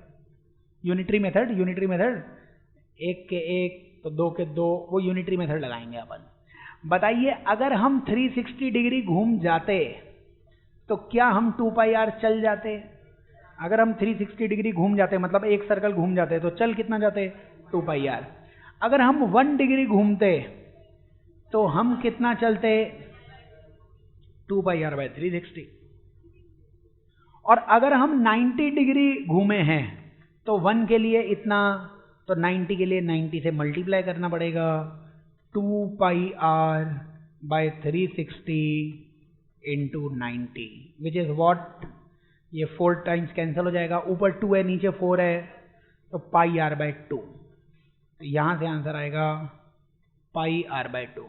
यूनिटरी मेथड, यूनिटरी मेथड, 1 के 1 तो 2 के 2, वो यूनिटरी मेथड लगाएंगे अपन। बताइए, अगर हम 360 डिग्री घूम जाते तो क्या हम 2πr चल जाते? अगर हम 360 डिग्री घूम जाते मतलब एक सर्कल घूम जाते तो चल कितना जाते, 2πr। अगर हम 1 डिग्री घूमते तो हम कितना चलते, 2πr/360। और अगर हम 90 डिग्री घूमे हैं तो 1 के लिए इतना, तो 90 के लिए 90 से मल्टीप्लाई करना पड़ेगा, 2πr/360 into 90 which is what, ये 4 टाइम्स कैंसिल हो जाएगा, ऊपर 2 है नीचे 4 है, तो πr/2। तो यहां से आंसर आएगा πr/2।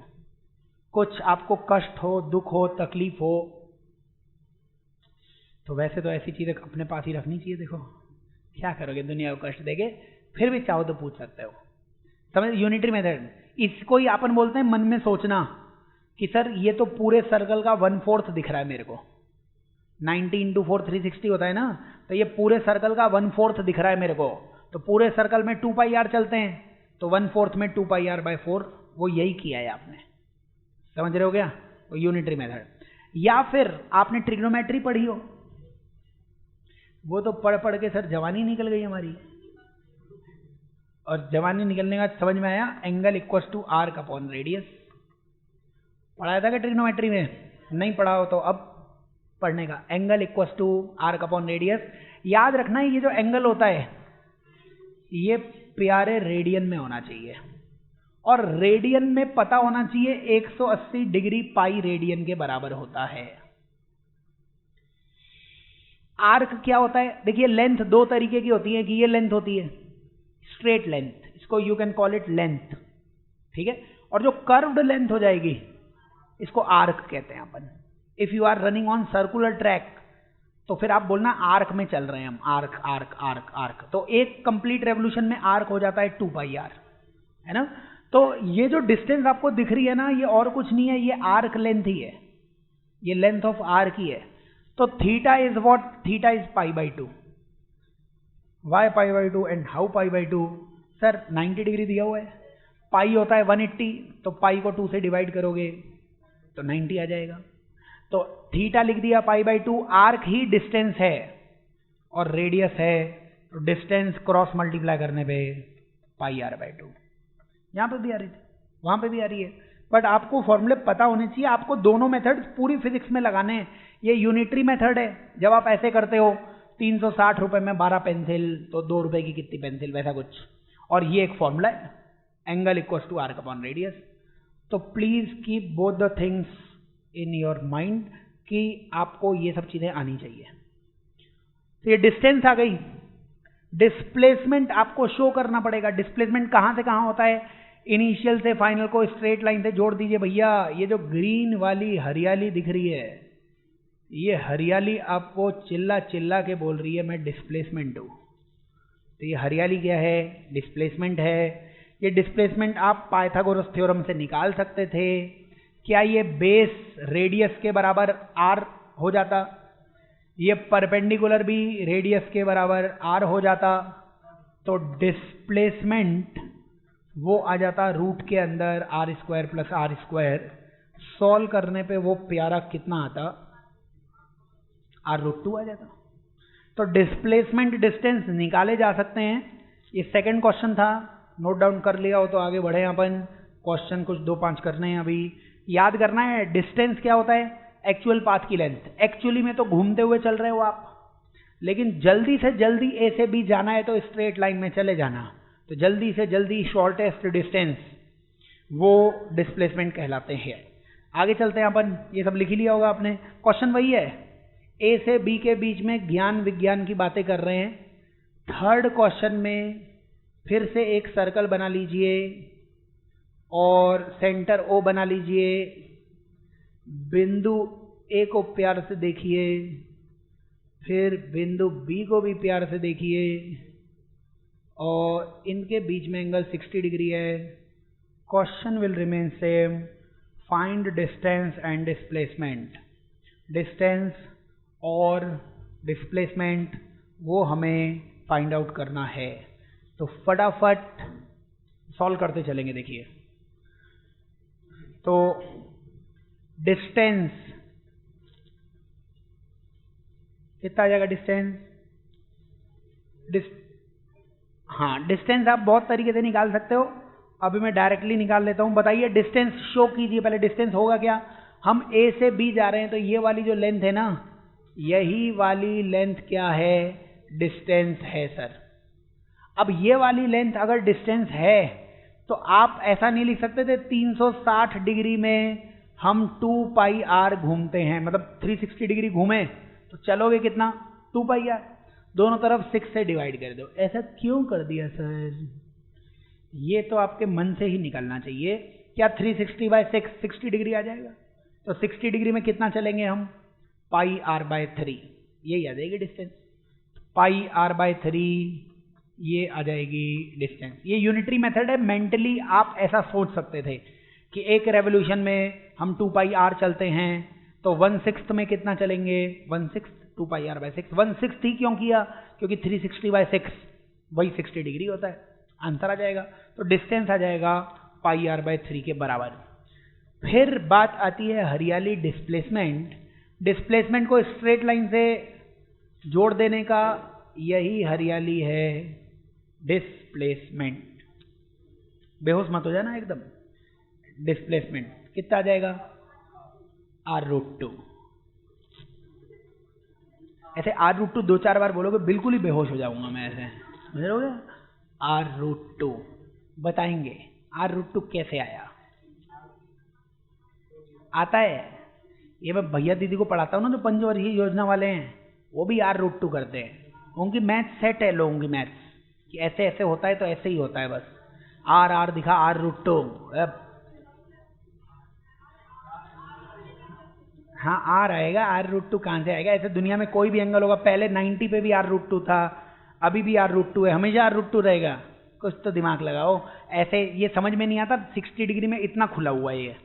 कुछ आपको कष्ट हो, दुख हो, तकलीफ हो, तो वैसे तो ऐसी चीजें अपने पास ही रखनी चाहिए। देखो क्या करोगे, दुनिया को कष्ट देगे, फिर भी चाहो तो पूछ सकते हो। समझ, यूनिटरी मेथड, इसको ही अपन बोलते हैं मन में सोचना कि सर ये तो पूरे सर्कल का 1/4 दिख रहा है मेरे को, 90 × 4 360 होता है ना, तो ये पूरे सर्कल का 1/4 दिख रहा है मेरे को, तो पूरे सर्कल में 2πr चलते हैं, तो 1/4 में 2πr/4, वो यही किया है आपने। समझ रहे हो क्या, वो यूनिटरी मेथड। या फिर आपने ट्रिग्नोमेट्री पढ़ी हो, वो तो पढ़ पढ़ के सर जवानी निकल गई हमारी, और जवानी निकलने का समझ में आया, angle equals to arc upon radius. पढ़ाया था क्या ट्रिग्नोमेट्री में? नहीं पढ़ा हो तो अब पढ़ने का, angle equals to arc upon radius. याद रखना है ये जो एंगल होता है ये प्यारे रेडियन में होना चाहिए, और रेडियन में पता होना चाहिए 180 डिग्री पाई रेडियन के बराबर होता है। आर्क क्या होता है, देखिए लेंथ दो तरीके की होती है, कि ये लेंथ होती है स्ट्रेट लेंथ, इसको you can call it length, ठीक है, और जो कर्व्ड लेंथ हो जाएगी इसको आर्क कहते हैं अपन। If you are running on circular track तो फिर आप बोलना आर्क में चल रहे हैं हम, आर्क आर्क आर्क आर्क, तो एक कंप्लीट रेवोल्यूशन में आर्क हो जाता है 2πr, है ना। तो ये जो डिस्टेंस आपको दिख रही है ना, ये और कुछ नहीं है, ये आर्क लेंथ ही है, ये लेंथ ऑफ आर्क ही है। तो theta is what, theta is π/2। Why π/2 and how π/2? Sir 90 degree दिया हुआ है, पाई होता है 180, तो पाई को 2 से डिवाइड करोगे तो 90 आ जाएगा। तो थीटा लिख दिया π/2, आर्क ही डिस्टेंस है और रेडियस है, तो डिस्टेंस क्रॉस मल्टीप्लाई करने पे πr/2। यहां पे भी आ रही थी, वहां पे भी आ रही है, बट आपको फॉर्मूले पता होने चाहिए, आपको दोनों मेथड पूरी फिजिक्स में लगाने हैं। ये यूनिटरी मेथड है, जब आप ऐसे करते हो 360 रुपए में 12 पेंसिल, तो 2 रुपए की कितनी पेंसिल, वैसा कुछ। और ये एक फॉर्मूला है, angle equals to arc upon radius. तो please keep both the things in your mind कि आपको ये सब चीजें आनी चाहिए। तो ये डिस्टेंस आ गई। डिस्प्लेसमेंट आपको शो करना पड़ेगा। डिस्प्लेसमेंट कहां से कहां होता है? इनिशियल से फाइनल को स्ट्रेट लाइन से जोड़ दीजिए भैया। ये जो ग्रीन वाली हरियाली दिख रही है, ये हरियाली आपको चिल्ला चिल्ला के बोल रही है मैं डिस्प्लेसमेंट हूं। तो ये हरियाली क्या है? डिस्प्लेसमेंट है। ये डिस्प्लेसमेंट आप पाइथागोरस थ्योरम से निकाल सकते थे। क्या ये बेस रेडियस के बराबर आर हो जाता? ये परपेंडिकुलर भी रेडियस के बराबर आर हो जाता। तो डिस्प्लेसमेंट वो आ जाता रूट के अंदर R square plus R square. Solve करने पे वो प्यारा कितना आता? r√2 आ जाता। तो डिस्प्लेसमेंट डिस्टेंस निकाले जा सकते हैं। ये सेकंड क्वेश्चन था, नोट डाउन कर लिया हो तो आगे बढ़े अपन। क्वेश्चन कुछ 2-5 करने हैं अभी। याद करना है डिस्टेंस क्या होता है? एक्चुअल पाथ की लेंथ। एक्चुअली में तो घूमते हुए चल रहे हो आप, लेकिन जल्दी से जल्दी ए से बी जाना है तो स्ट्रेट लाइन में चले जाना। तो जल्दी से जल्दी शॉर्टेस्ट डिस्टेंस वो डिस्प्लेसमेंट कहलाते हैं। आगे चलते हैं अपन। ये सब लिख ही लिया होगा आपने। क्वेश्चन वही है, ए से बी के बीच में ज्ञान विज्ञान की बातें कर रहे हैं। थर्ड क्वेश्चन में फिर से एक सर्कल बना लीजिए और सेंटर ओ बना लीजिए। बिंदु ए को प्यार से देखिए, फिर बिंदु बी को भी प्यार से देखिए और इनके बीच में एंगल 60 डिग्री है। Question will remain same, find distance and displacement. Distance और डिस्प्लेसमेंट वो हमें फाइंड आउट करना है। तो फटाफट सॉल्व करते चलेंगे। देखिए, तो डिस्टेंस कितना आ जाएगा? डिस्टेंस आप बहुत तरीके से निकाल सकते हो। अभी मैं डायरेक्टली निकाल लेता हूं। बताइए डिस्टेंस शो कीजिए पहले। डिस्टेंस होगा क्या? हम ए से बी जा रहे हैं तो ये वाली जो लेंथ है ना, यही वाली लेंथ क्या है? डिस्टेंस है सर। अब ये वाली लेंथ अगर डिस्टेंस है तो आप ऐसा नहीं लिख सकते थे 360 डिग्री में हम 2 पाई आर घूमते हैं, मतलब 360 डिग्री घूमे तो चलोगे कितना? 2 पाई आर। दोनों तरफ 6 से डिवाइड कर दो। ऐसा क्यों कर दिया सर? ये तो आपके मन से ही निकलना चाहिए। क्या 360/6 60 डिग्री आ जाएगा? तो 60 डिग्री में कितना चलेंगे हम? पाई r/3। यही आ जाएगी डिस्टेंस। पाई r/3 ये आ जाएगी डिस्टेंस। ये यूनिटरी मेथड है। मेंटली आप ऐसा सोच सकते थे कि एक रेवोल्यूशन में हम 2 पाई आर चलते हैं तो 1/6 में कितना चलेंगे? 1/6 2 पाई r/6। 1/6 ही क्यों किया? क्योंकि 360/6 वही 60 डिग्री होता है। आंसर आ जाएगा। तो डिस्टेंस आ जाएगा पाई r/3 के बराबर। फिर बात आती है हरियाली डिस्प्लेसमेंट। डिस्प्लेसमेंट को स्ट्रेट लाइन से जोड़ देने का यही हरियाली है डिस्प्लेसमेंट। बेहोश मत हो जाना एकदम। डिस्प्लेसमेंट कितना आ जाएगा? r√2। ऐसे r√2 2-4 बार बोलोगे बिल्कुल ही बेहोश हो जाऊंगा मैं ऐसे, समझ लोगे? r√2 बताएंगे r√2 कैसे आया? आता है, ये मैं भैया दीदी को पढ़ाता हूँ ना जो पंचवर्षीय योजना वाले हैं, वो भी r√2 करते हैं। उनकी मैथ सेट है लोगों की मैथ कि ऐसे ऐसे होता है तो ऐसे ही होता है। बस r दिखा r√2। हाँ r आएगा, r√2 कहाँ से आएगा? ऐसे दुनिया में कोई भी एंगल होगा। पहले 90 पे भी r√2 था, अभी भी r√2 है, हमेशा r√2 रहेगा। कुछ तो दिमाग लगाओ। ऐसे ये समझ में नहीं आता 60 डिग्री में इतना खुला हुआ है, ये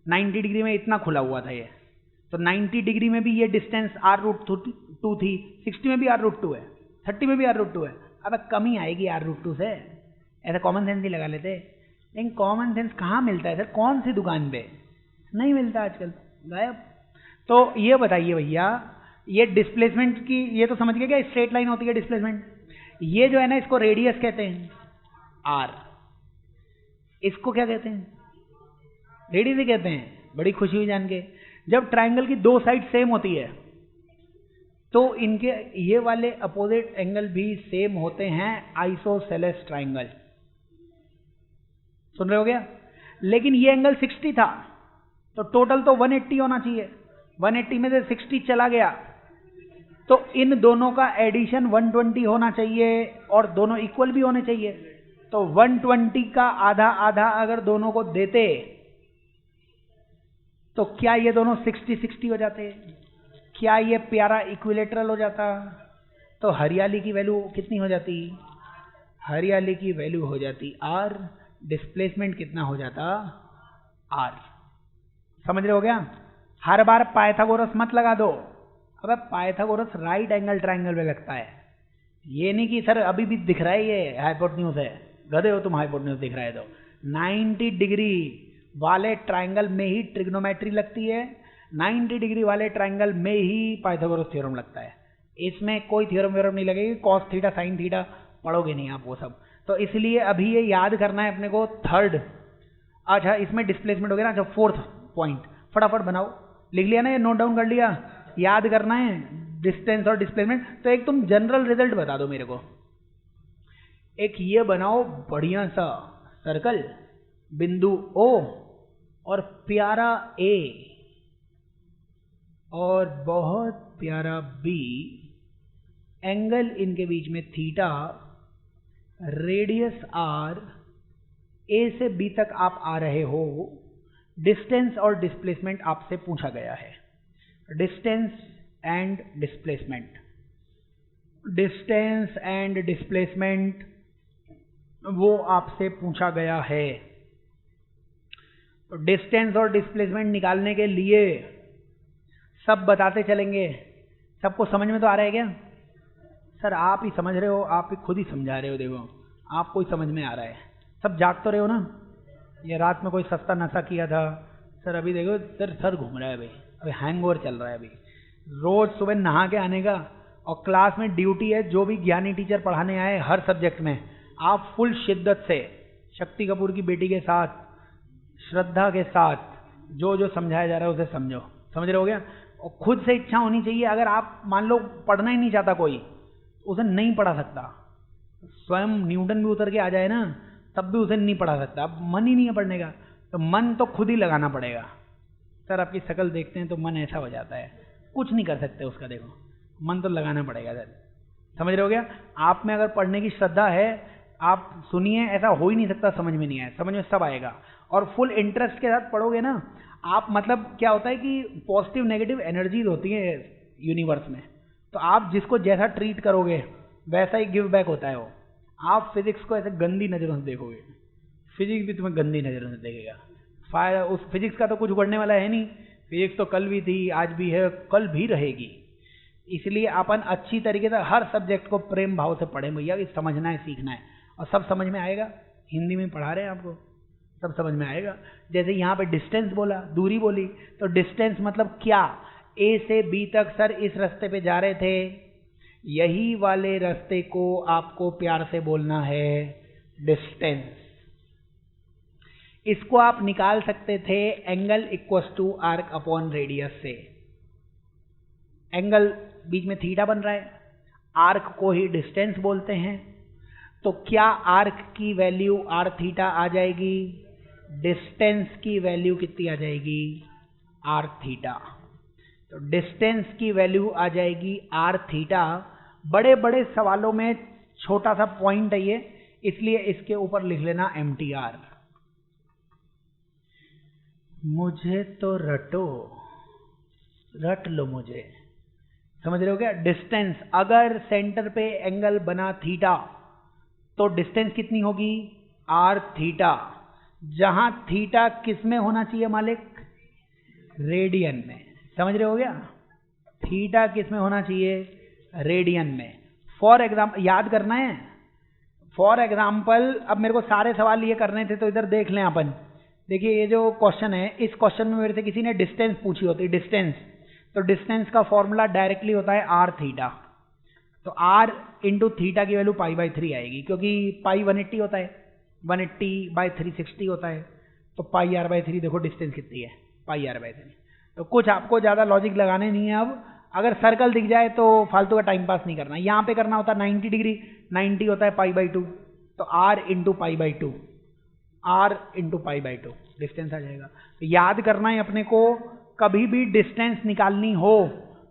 90 डिग्री में इतना खुला हुआ था ये। तो 90 डिग्री में भी ये डिस्टेंस r√2 थी, 60 में भी r√2 है, 30 में भी r√2 है। अब कमी आएगी r√2 से। ऐसा कॉमन सेंस ही लगा लेते। लेकिन कॉमन सेंस कहाँ मिलता है सर? कौन सी दुकान पे? नहीं मिलता आजकल, गायब। तो ये बताइए भैया, ये डिस्प्लेसमेंट की ये तो समझ गए क्या स्ट्रेट लाइन होती है डिस्प्लेसमेंट। ये जो है ना इसको रेडियस कहते हैं r। इसको क्या कहते हैं? रेडियस ही कहते हैं। बड़ी खुशी हुई जान के। जब ट्राइंगल की 2 साइड सेम होती है तो इनके ये वाले अपोजिट एंगल भी सेम होते हैं, आइसोसेलेस ट्राइंगल। सुन रहे हो क्या? लेकिन ये एंगल 60 था, तो टोटल तो 180 होना चाहिए। 180 में से 60 चला गया, तो इन दोनों का एडिशन 120 होना चाहिए और दोनों इक्वल भी होने चाहिए। तो 120 का आधा आधा अगर दोनों को देते तो क्या ये दोनों 60-60 हो जाते? क्या ये प्यारा इक्विलेटरल हो जाता? तो हरियाली की वैल्यू कितनी हो जाती? हरियाली की वैल्यू हो जाती R, डिस्प्लेसमेंट कितना हो जाता? R। समझ रहे हो क्या? हर बार पाइथागोरस मत लगा दो। अबे पाइथागोरस राइट एंगल ट्रायंगल में लगता है, ये नहीं कि सर अभी भी दिख रहा है ये हाइपोटेन्यूज है। गधे हो तुम, हाइपोटेन्यूज दिख रहा है तो 90 डिग्री वाले ट्रायंगल में ही ट्रिग्नोमेट्री लगती है, 90 डिग्री वाले ट्रायंगल में ही पाइथागोरस थ्योरम लगता है। इसमें कोई थ्योरम व्योरम नहीं लगेगी, कॉस थीटा साइन थीटा पढ़ोगे नहीं आप वो सब। तो इसलिए अभी ये याद करना है अपने को थर्ड। अच्छा इसमें डिस्प्लेसमेंट हो गया ना। अच्छा फोर्थ पॉइंट फटाफट बनाओ, लिख लिया ना, ये नोट डाउन कर लिया, याद करना है डिस्टेंस और डिस्प्लेसमेंट। तो एक तुम जनरल रिजल्ट बता दो मेरे को, एक ये बनाओ बढ़िया सा सर्कल, बिंदु O और प्यारा A और बहुत प्यारा B, एंगल इनके बीच में थीटा, रेडियस R, A से B तक आप आ रहे हो, डिस्टेंस और डिस्प्लेसमेंट आपसे पूछा गया है। Distance and displacement, distance and displacement वो आपसे पूछा गया है। तो डिस्टेंस और डिस्प्लेसमेंट निकालने के लिए सब बताते चलेंगे। सबको समझ में तो आ रहा है क्या? सर आप ही समझ रहे हो, आप ही खुद ही समझा रहे हो, देखो आपको ही समझ में आ रहा है। सब जाग तो रहे हो ना? ये रात में कोई सस्ता नशा किया था सर, अभी देखो सर घूम रहा है भाई, अभी हैंगओवर चल रहा है अभी। रोज सुबह नहा के आने का और क्लास में ड्यूटी है, जो भी ज्ञानी टीचर पढ़ाने आए हर सब्जेक्ट में आप फुल शिद्दत से शक्ति कपूर की बेटी के साथ श्रद्धा के साथ जो जो समझाया जा रहा है उसे समझो। समझ रहे हो गया? और खुद से इच्छा होनी चाहिए। अगर आप मान लो पढ़ना ही नहीं चाहता कोई, उसे नहीं पढ़ा सकता। स्वयं न्यूटन भी उतर के आ जाए ना, तब भी उसे नहीं पढ़ा सकता। अब मन ही नहीं है पढ़ने का, तो मन तो खुद ही लगाना पड़ेगा। सर आपकी शक्ल देखते हैं तो मन ऐसा हो जाता है, कुछ नहीं कर सकते उसका, देखो मन तो लगाना पड़ेगा सर। समझ रहे हो क्या? आप में अगर पढ़ने की श्रद्धा है, आप सुनिए, ऐसा हो ही नहीं सकता समझ में नहीं आए, समझ में सब आएगा। और फुल इंटरेस्ट के साथ पढ़ोगे ना आप, मतलब क्या होता है कि पॉजिटिव नेगेटिव एनर्जीज होती है यूनिवर्स में, तो आप जिसको जैसा ट्रीट करोगे वैसा ही गिव बैक होता है वो। आप फिजिक्स को ऐसे गंदी नज़रों से देखोगे, फिजिक्स भी तुम्हें गंदी नज़रों से देखेगा। उस फिजिक्स का तो कुछ उगड़ने वाला है नहीं। फिजिक्स तो कल भी थी, आज भी है, कल भी रहेगी। इसलिए अपन अच्छी तरीके से हर सब्जेक्ट को प्रेम भाव से पढ़ें भैया, कि समझना है, सीखना है, और सब समझ में आएगा। हिंदी में पढ़ा रहे हैं आपको, सब समझ में आएगा। जैसे यहाँ पे डिस्टेंस बोला, दूरी बोली, तो डिस्टेंस मतलब क्या? A से B तक सर इस रास्ते पे जा रहे थे, यही वाले रास्ते को आपको प्यार से बोलना है डिस्टेंस। इसको आप निकाल सकते थे angle equals to arc upon radius से। एंगल बीच में थीटा बन रहा है, आर्क को ही डिस्टेंस बोलते हैं, तो क्या आर्क की वैल्यू आर थीटा आ जाएगी, डिस्टेंस की वैल्यू कितनी आ जाएगी? R theta. तो डिस्टेंस की वैल्यू आ जाएगी आर थीटा। बड़े बड़े सवालों में छोटा सा पॉइंट है ये, इसलिए इसके ऊपर लिख लेना MTR। मुझे तो रटो, रट लो मुझे। समझ रहे हो क्या? डिस्टेंस, अगर सेंटर पे एंगल बना थीटा तो डिस्टेंस कितनी होगी? Are theta. जहां थीटा किस में होना चाहिए मालिक? रेडियन में। समझ रहे हो क्या? थीटा किस में होना चाहिए? रेडियन में। फॉर एग्जाम्पल याद करना है, फॉर एग्जाम्पल अब मेरे को सारे सवाल ये करने थे, तो इधर देख लें अपन। देखिए ये जो क्वेश्चन है, इस क्वेश्चन में मेरे से किसी ने डिस्टेंस पूछी होती, डिस्टेंस, तो डिस्टेंस का फॉर्मूला डायरेक्टली होता है आर थीटा। तो आर इंटू थीटा की वैल्यू π/3 आएगी, क्योंकि पाई 180 होता है, 180/360 होता है, तो πr/3 देखो डिस्टेंस कितनी है, πr/3। तो कुछ आपको ज़्यादा लॉजिक लगाने नहीं है। अब अगर सर्कल दिख जाए तो फालतू का टाइम पास नहीं करना। यहाँ पे करना होता है 90 डिग्री, 90 होता है π/2, तो r into π/2, r into pi by 2 distance आ जाएगा। तो याद करना है अपने को, कभी भी डिस्टेंस निकालनी हो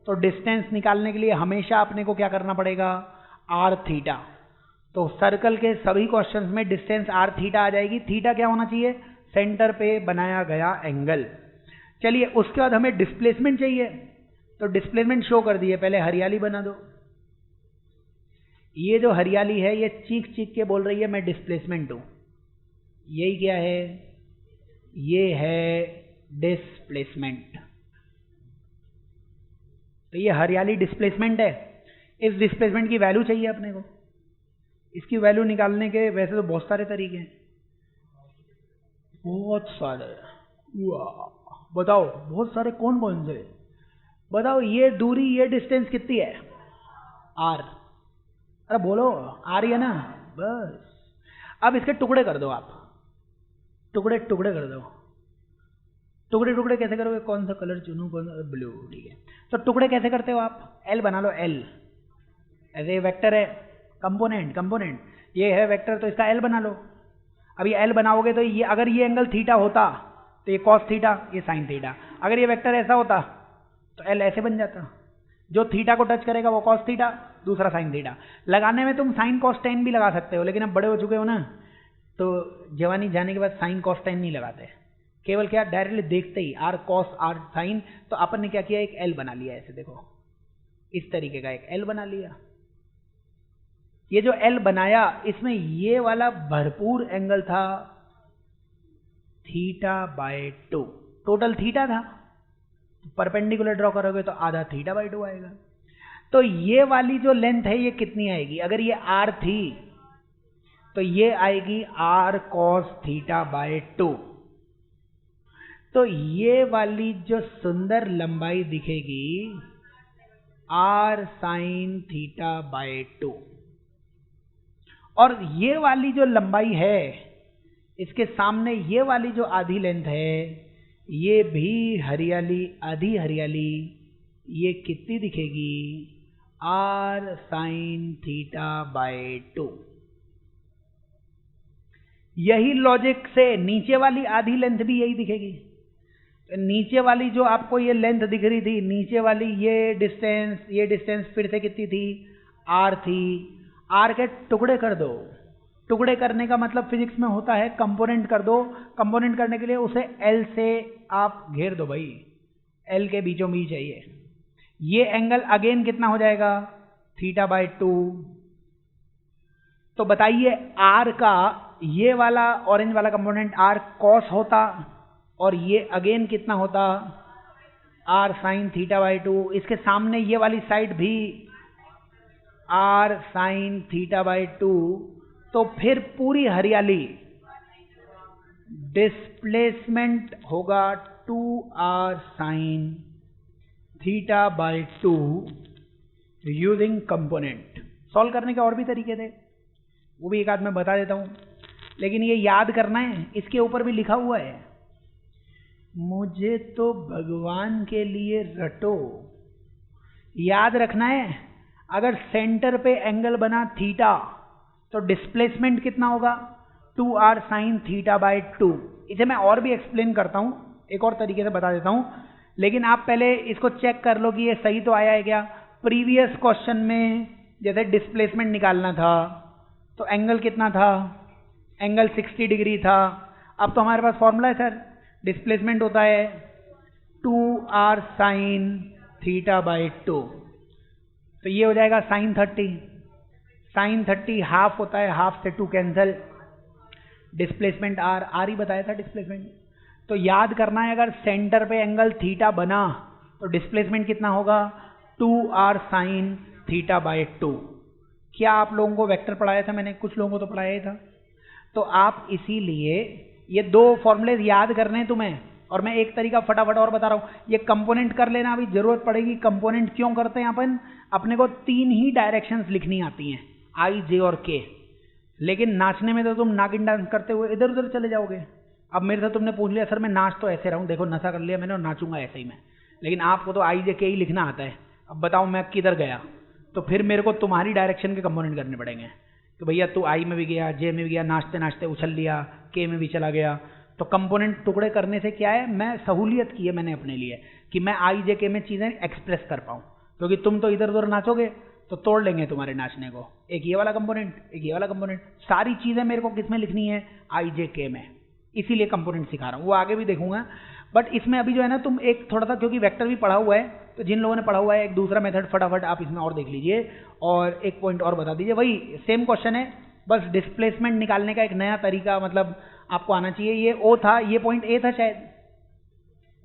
तो डिस्टेंस निकालने के लिए हमेशा अपने को क्या करना पड़ेगा, r थीटा। तो सर्कल के सभी क्वेश्चंस में डिस्टेंस r थीटा आ जाएगी। थीटा क्या होना चाहिए, सेंटर पे बनाया गया एंगल। चलिए उसके बाद हमें डिस्प्लेसमेंट चाहिए, तो डिस्प्लेसमेंट शो कर दिए। पहले हरियाली बना दो। ये जो हरियाली है ये चीख चीख के बोल रही है मैं डिस्प्लेसमेंट हूं। यही क्या है, ये है डिस्प्लेसमेंट। तो ये हरियाली डिस्प्लेसमेंट है। इस डिस्प्लेसमेंट की वैल्यू चाहिए अपने को। इसकी वैल्यू निकालने के वैसे तो बहुत सारे तरीके हैं, बहुत सारे। वाह, बताओ बहुत सारे कौन कौन से, बताओ। ये दूरी, ये डिस्टेंस कितनी है, r। अरे बोलो, आ रही है ना, बस। अब इसके टुकड़े कर दो आप, टुकड़े टुकड़े कर दो। टुकड़े टुकड़े कैसे करोगे, कौन सा कलर चुनूं, कौन सा, ब्लू, ठीक है। तो टुकड़े कैसे करते हो आप, एल बना लो, एल। ऐसे वेक्टर है, कंपोनेंट, कंपोनेंट ये है वेक्टर, तो इसका एल बना लो। अब ये एल बनाओगे तो ये, अगर ये एंगल थीटा होता तो ये कॉस थीटा, ये साइन थीटा। अगर ये वेक्टर ऐसा होता तो एल ऐसे बन जाता। जो थीटा को टच करेगा वो कॉस थीटा, दूसरा साइन थीटा। लगाने में तुम साइन कॉस टेन भी लगा सकते हो, लेकिन अब बड़े हो चुके हो ना, तो जवानी जाने के बाद साइन कॉस टेन नहीं लगाते, केवल क्या डायरेक्टली देखते ही आर कॉस आर साइन। तो अपन ने क्या किया, एक एल बना लिया। ऐसे देखो, इस तरीके का एक एल बना लिया। ये जो एल बनाया, इसमें ये वाला भरपूर एंगल था थीटा बाय 2, टोटल थीटा था। परपेंडिकुलर ड्रॉ करोगे तो आधा थीटा बाय 2 आएगा। तो ये वाली जो लेंथ है ये कितनी आएगी, अगर ये r थी तो ये आएगी r cos थीटा बाय 2। तो ये वाली जो सुंदर लंबाई दिखेगी r sin थीटा बाय 2। और ये वाली जो लंबाई है, इसके सामने ये वाली जो आधी लेंथ है, ये भी हरियाली, आधी हरियाली, ये कितनी दिखेगी, r sin थीटा बाय 2। यही लॉजिक से नीचे वाली आधी लेंथ भी यही दिखेगी। नीचे वाली जो आपको ये लेंथ दिख रही थी, नीचे वाली ये डिस्टेंस फिर से कितनी थी, r थी। r के टुकड़े कर दो। टुकड़े करने का मतलब फिजिक्स में होता है कंपोनेंट कर दो। कंपोनेंट करने के लिए उसे L से आप घेर दो भाई, L के बीचों बीच है ये एंगल अगेन कितना हो जाएगा, थीटा बाय 2। तो बताइए r का ये वाला ऑरेंज वाला कंपोनेंट r cos होता और ये अगेन कितना होता, r sin थीटा बाय 2। इसके सामने ये वाली साइड भी r sin थीटा बाय 2। तो फिर पूरी हरियाली डिस्प्लेसमेंट होगा 2r sin theta by 2 using component. Solve करने के और भी तरीके थे, वो भी एक आध मैं बता देता हूं, लेकिन ये याद करना है, इसके ऊपर भी लिखा हुआ है। मुझे तो भगवान के लिए रटो, याद रखना है। अगर सेंटर पे एंगल बना थीटा तो डिस्प्लेसमेंट कितना होगा, 2r sin थीटा बाय 2। इसे मैं और भी एक्सप्लेन करता हूं, एक और तरीके से बता देता हूं, लेकिन आप पहले इसको चेक कर लो कि ये सही तो आया है क्या। प्रीवियस क्वेश्चन में जैसे डिस्प्लेसमेंट निकालना था तो एंगल कितना था, एंगल 60 डिग्री था। अब तो हमारे पास फॉर्मूला है सर, डिस्प्लेसमेंट होता है 2r sin थीटा बाय 2। तो ये हो जाएगा sin 30। sin 30 हाफ होता है, हाफ से 2 कैंसिल, डिस्प्लेसमेंट r ही बताया था डिस्प्लेसमेंट। तो याद करना है, अगर सेंटर पे एंगल थीटा बना तो डिस्प्लेसमेंट कितना होगा, 2r sin थीटा बाय 2। क्या आप लोगों को वेक्टर पढ़ाया था मैंने, कुछ लोगों को तो पढ़ाया ही था। तो आप इसीलिए ये दो फॉर्मूले याद करने हैं तुम्हें, और मैं एक तरीका फटाफट और बता रहा हूं, ये कंपोनेंट कर लेना, अभी जरूरत पड़ेगी। कंपोनेंट क्यों करते हैं अपन, अपने को 3 ही डायरेक्शंस लिखनी आती हैं, I, J और K। लेकिन नाचने में तो तुम नागिन डांस करते हुए इधर उधर चले जाओगे। अब मेरे से तुमने पूछ लिया सर मैं नाच तो ऐसे रहा हूं, देखो नशा कर लिया मैंने और नाचूंगा ऐसे ही मैं, लेकिन आपको तो I, J, K ही लिखना आता है। अब बताओ मैं किधर गया, तो फिर मेरे को तुम्हारी डायरेक्शन के कंपोनेंट करने पड़ेंगे, तो भैया तू आई में भी गया, जे में भी गया, नाचते नाचते उछल लिया, के में भी चला गया। तो कंपोनेंट टुकड़े करने से क्या है, मैं सहूलियत की है मैंने अपने लिए कि मैं आई जे के में चीज़ें एक्सप्रेस कर पाऊँ, क्योंकि तुम तो इधर उधर नाचोगे तो तोड़ लेंगे तुम्हारे नाचने को। एक ये वाला कंपोनेंट, एक ये वाला कंपोनेंट, सारी चीज़ें मेरे को किस में लिखनी है, आई जे के में। इसीलिए कंपोनेंट सिखा रहा हूँ, वो आगे भी देखूंगा। बट इसमें अभी जो है ना, तुम एक थोड़ा सा, क्योंकि वेक्टर भी पढ़ा हुआ है, तो जिन लोगों ने पढ़ा हुआ है एक दूसरा मेथड फटाफट आप इसमें और देख लीजिए और एक पॉइंट और बता दीजिए। वही सेम क्वेश्चन है, बस डिस्प्लेसमेंट निकालने का एक नया तरीका मतलब आपको आना चाहिए। ये ओ था, ये पॉइंट ए था शायद,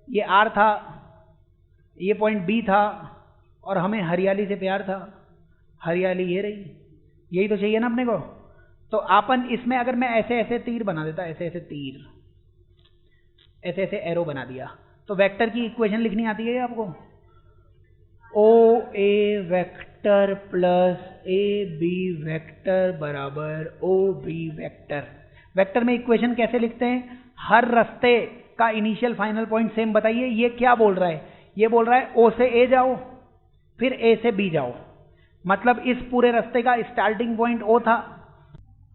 ये आर था, ये पॉइंट बी था, और हमें हरियाली से प्यार था, हरियाली ये रही, यही तो चाहिए ना अपने को। तो अपन इसमें अगर मैं ऐसे ऐसे तीर बना देता, ऐसे ऐसे तीर, ऐसे ऐसे एरो बना दिया, तो वेक्टर की इक्वेशन लिखनी आती है आपको, O A vector plus A B vector बराबर ओ बी वेक्टर। वेक्टर में इक्वेशन कैसे लिखते हैं, हर रास्ते का इनिशियल फाइनल पॉइंट सेम बताइए। ये क्या बोल रहा है, ये बोल रहा है ओ से ए जाओ फिर ए से बी जाओ, मतलब इस पूरे रास्ते का स्टार्टिंग पॉइंट ओ था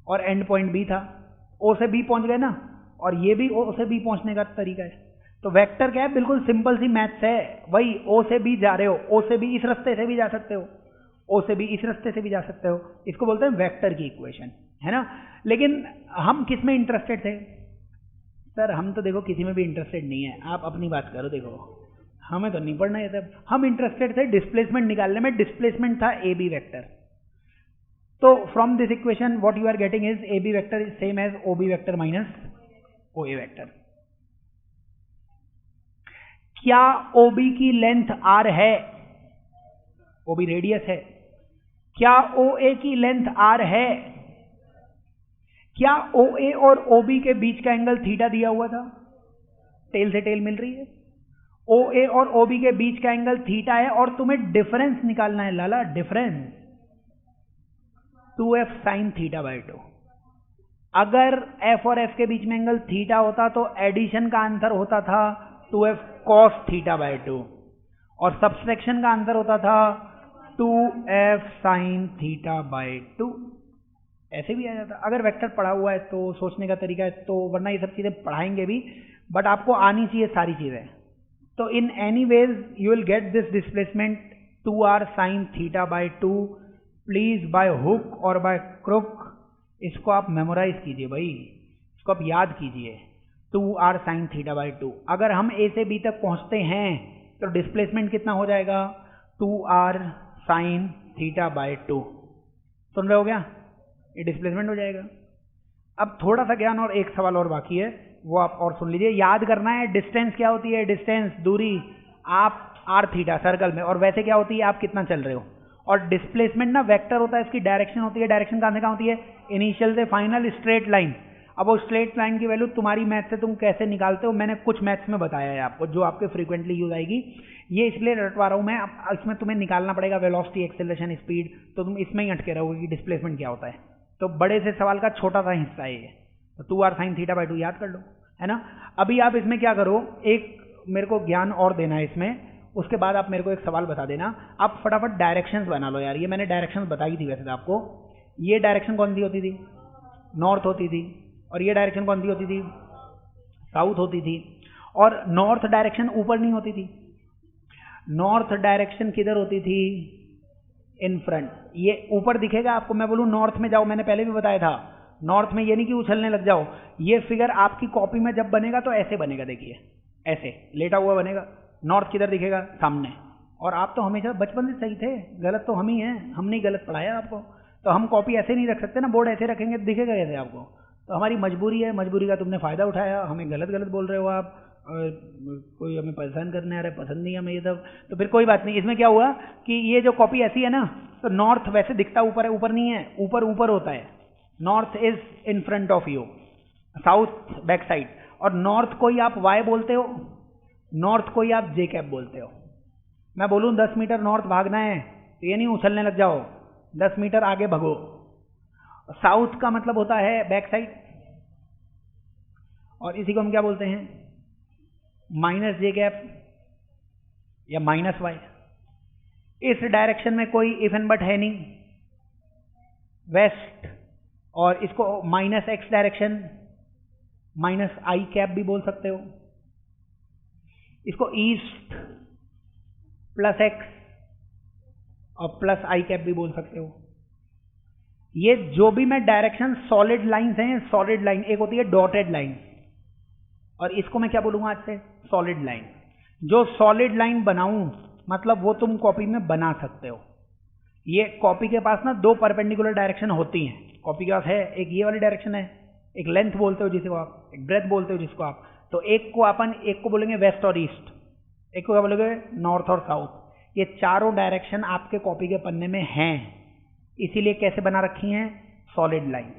और एंड पॉइंट बी था। ओ से बी पहुंच गए ना, और ये भी ओ से बी पहुंचने का तरीका है। तो वेक्टर क्या है, बिल्कुल सिंपल सी मैथ्स है। वही ओ से बी जा रहे हो, ओ से बी इस रास्ते से भी जा सकते हो, ओ से बी इस रास्ते से भी जा सकते हो, इसको बोलते हैं वेक्टर की इक्वेशन, है ना। लेकिन हम किस में इंटरेस्टेड थे सर, हम तो देखो किसी में भी इंटरेस्टेड नहीं है, आप अपनी बात करो, देखो हमें तो नहीं पढ़ना है। हम इंटरेस्टेड थे डिस्प्लेसमेंट निकालने में, डिस्प्लेसमेंट था ए बी वेक्टर। तो from this equation what you are getting is A B vector is same as O B vector minus O A vector. क्या ओ बी की लेंथ आर है, O B radius है, क्या ओ ए की length R है, क्या ओ ए और ओ बी के बीच का एंगल थीटा दिया हुआ था, टेल से टेल मिल रही है, ओ ए और ओ बी के बीच का एंगल थीटा है, और तुम्हें डिफरेंस निकालना है लाला, difference 2f sine theta by 2। अगर f और f के बीच में एंगल थीटा होता तो एडिशन का आंसर होता था 2f cos थीटा बाई 2, और सब्सट्रैक्शन का आंसर होता था 2f साइन थीटा बाई 2। ऐसे भी आ जाता अगर वेक्टर पढ़ा हुआ है तो, सोचने का तरीका है तो, वरना ये सब चीजें पढ़ाएंगे भी, बट आपको आनी चाहिए सारी चीजें। तो in any ways you will get this displacement 2r sign theta by 2, please by hook और बाय क्रुक। इसको आप मेमोराइज कीजिए भाई, इसको आप याद कीजिए, 2r साइन थीटा बाई 2। अगर हम a से b तक पहुंचते हैं तो डिस्प्लेसमेंट कितना हो जाएगा, 2r साइन थीटा बाई 2। सुन रहे हो क्या, ये डिस्प्लेसमेंट हो जाएगा। अब थोड़ा सा ज्ञान और एक सवाल और बाकी है, वो आप और सुन लीजिए, याद करना है। डिस्टेंस क्या होती है, डिस्टेंस दूरी, आप आर थीटा सर्कल में, और वैसे क्या होती है, आप कितना चल रहे हो। और डिस्प्लेसमेंट ना वेक्टर होता है, इसकी डायरेक्शन होती है, डायरेक्शन कहाँ से कहाँ होती है, इनिशियल से फाइनल स्ट्रेट लाइन। अब वो स्ट्रेट लाइन की वैल्यू तुम्हारी मैथ से तुम कैसे निकालते हो, मैंने कुछ मैथ्स में बताया है आपको, जो आपके फ्रीक्वेंटली यूज आएगी। ये इसलिए रटवा रहा हूँ मैं, इसमें तुम्हें निकालना पड़ेगा वेलोसिटी, एक्सेलरेशन, स्पीड, तो तुम इसमें ही अटके रहोगे कि डिस्प्लेसमेंट क्या होता है। तो बड़े से सवाल का छोटा सा हिस्सा है ये, तो 2r साइन थीटा बाई 2 याद कर लो, है ना। अभी आप इसमें क्या करो, एक मेरे को ज्ञान और देना है इसमें, उसके बाद आप मेरे को एक सवाल बता देना। आप फटाफट डायरेक्शंस बना लो यार, ये मैंने डायरेक्शंस बताई थी वैसे तो आपको। ये डायरेक्शन कौन सी होती थी, नॉर्थ होती थी, और ये डायरेक्शन कौन सी होती थी, साउथ होती थी। और नॉर्थ डायरेक्शन ऊपर नहीं होती थी, नॉर्थ डायरेक्शन किधर होती थी, इन फ्रंट। ये ऊपर दिखेगा आपको, मैं बोलूँ नॉर्थ में जाओ, मैंने पहले भी बताया था, नॉर्थ में ये नहीं कि उछलने लग जाओ। ये फिगर आपकी कॉपी में जब बनेगा तो ऐसे बनेगा, देखिए ऐसे लेटा हुआ बनेगा, नॉर्थ किधर दिखेगा, सामने। और आप तो हमेशा बचपन से सही थे, गलत तो हम ही हैं, हमने ही गलत पढ़ाया आपको। तो हम कॉपी ऐसे नहीं रख सकते ना, बोर्ड ऐसे रखेंगे तो दिखेगा कैसे आपको। तो हमारी मजबूरी है, मजबूरी का तुमने फ़ायदा उठाया, हमें गलत गलत बोल रहे हो आप, और कोई हमें परेशान करने आ रहा है, पसंद नहीं हमें ये सब। तो फिर कोई बात नहीं, इसमें क्या हुआ कि ये जो कॉपी ऐसी है ना, तो नॉर्थ वैसे दिखता ऊपर है, ऊपर नहीं है, ऊपर ऊपर होता है। North is in front of you, south back side. और नॉर्थ को ही आप वाई बोलते हो, नॉर्थ को ही आप जे कैप बोलते हो। मैं बोलूँ 10 मीटर नॉर्थ भागना है तो ये नहीं उछलने लग जाओ, 10 मीटर आगे भगो। साउथ का मतलब होता है बैक साइड, और इसी को हम क्या बोलते हैं, माइनस जे कैप या माइनस वाई। इस डायरेक्शन में कोई इफ एंड बट है नहीं, वेस्ट और इसको माइनस एक्स डायरेक्शन माइनस आई कैप भी बोल सकते हो, इसको ईस्ट प्लस एक्स और प्लस आई कैप भी बोल सकते हो। ये जो भी मैं डायरेक्शन सॉलिड लाइंस हैं, सॉलिड लाइन एक होती है डॉटेड लाइन, और इसको मैं क्या बोलूंगा आज से, सॉलिड लाइन। जो सॉलिड लाइन बनाऊं मतलब वो तुम कॉपी में बना सकते हो। ये कॉपी के पास ना दो परपेंडिकुलर डायरेक्शन होती हैं, कॉपी के पास है, एक ये वाली डायरेक्शन है, एक लेंथ बोलते हो जिसको आप, एक ब्रेथ बोलते हो जिसको आप। तो एक को बोलेंगे वेस्ट और ईस्ट, एक को क्या बोलेंगे नॉर्थ और साउथ। ये चारों डायरेक्शन आपके कॉपी के पन्ने में हैं, इसीलिए कैसे बना रखी हैं, सॉलिड लाइन।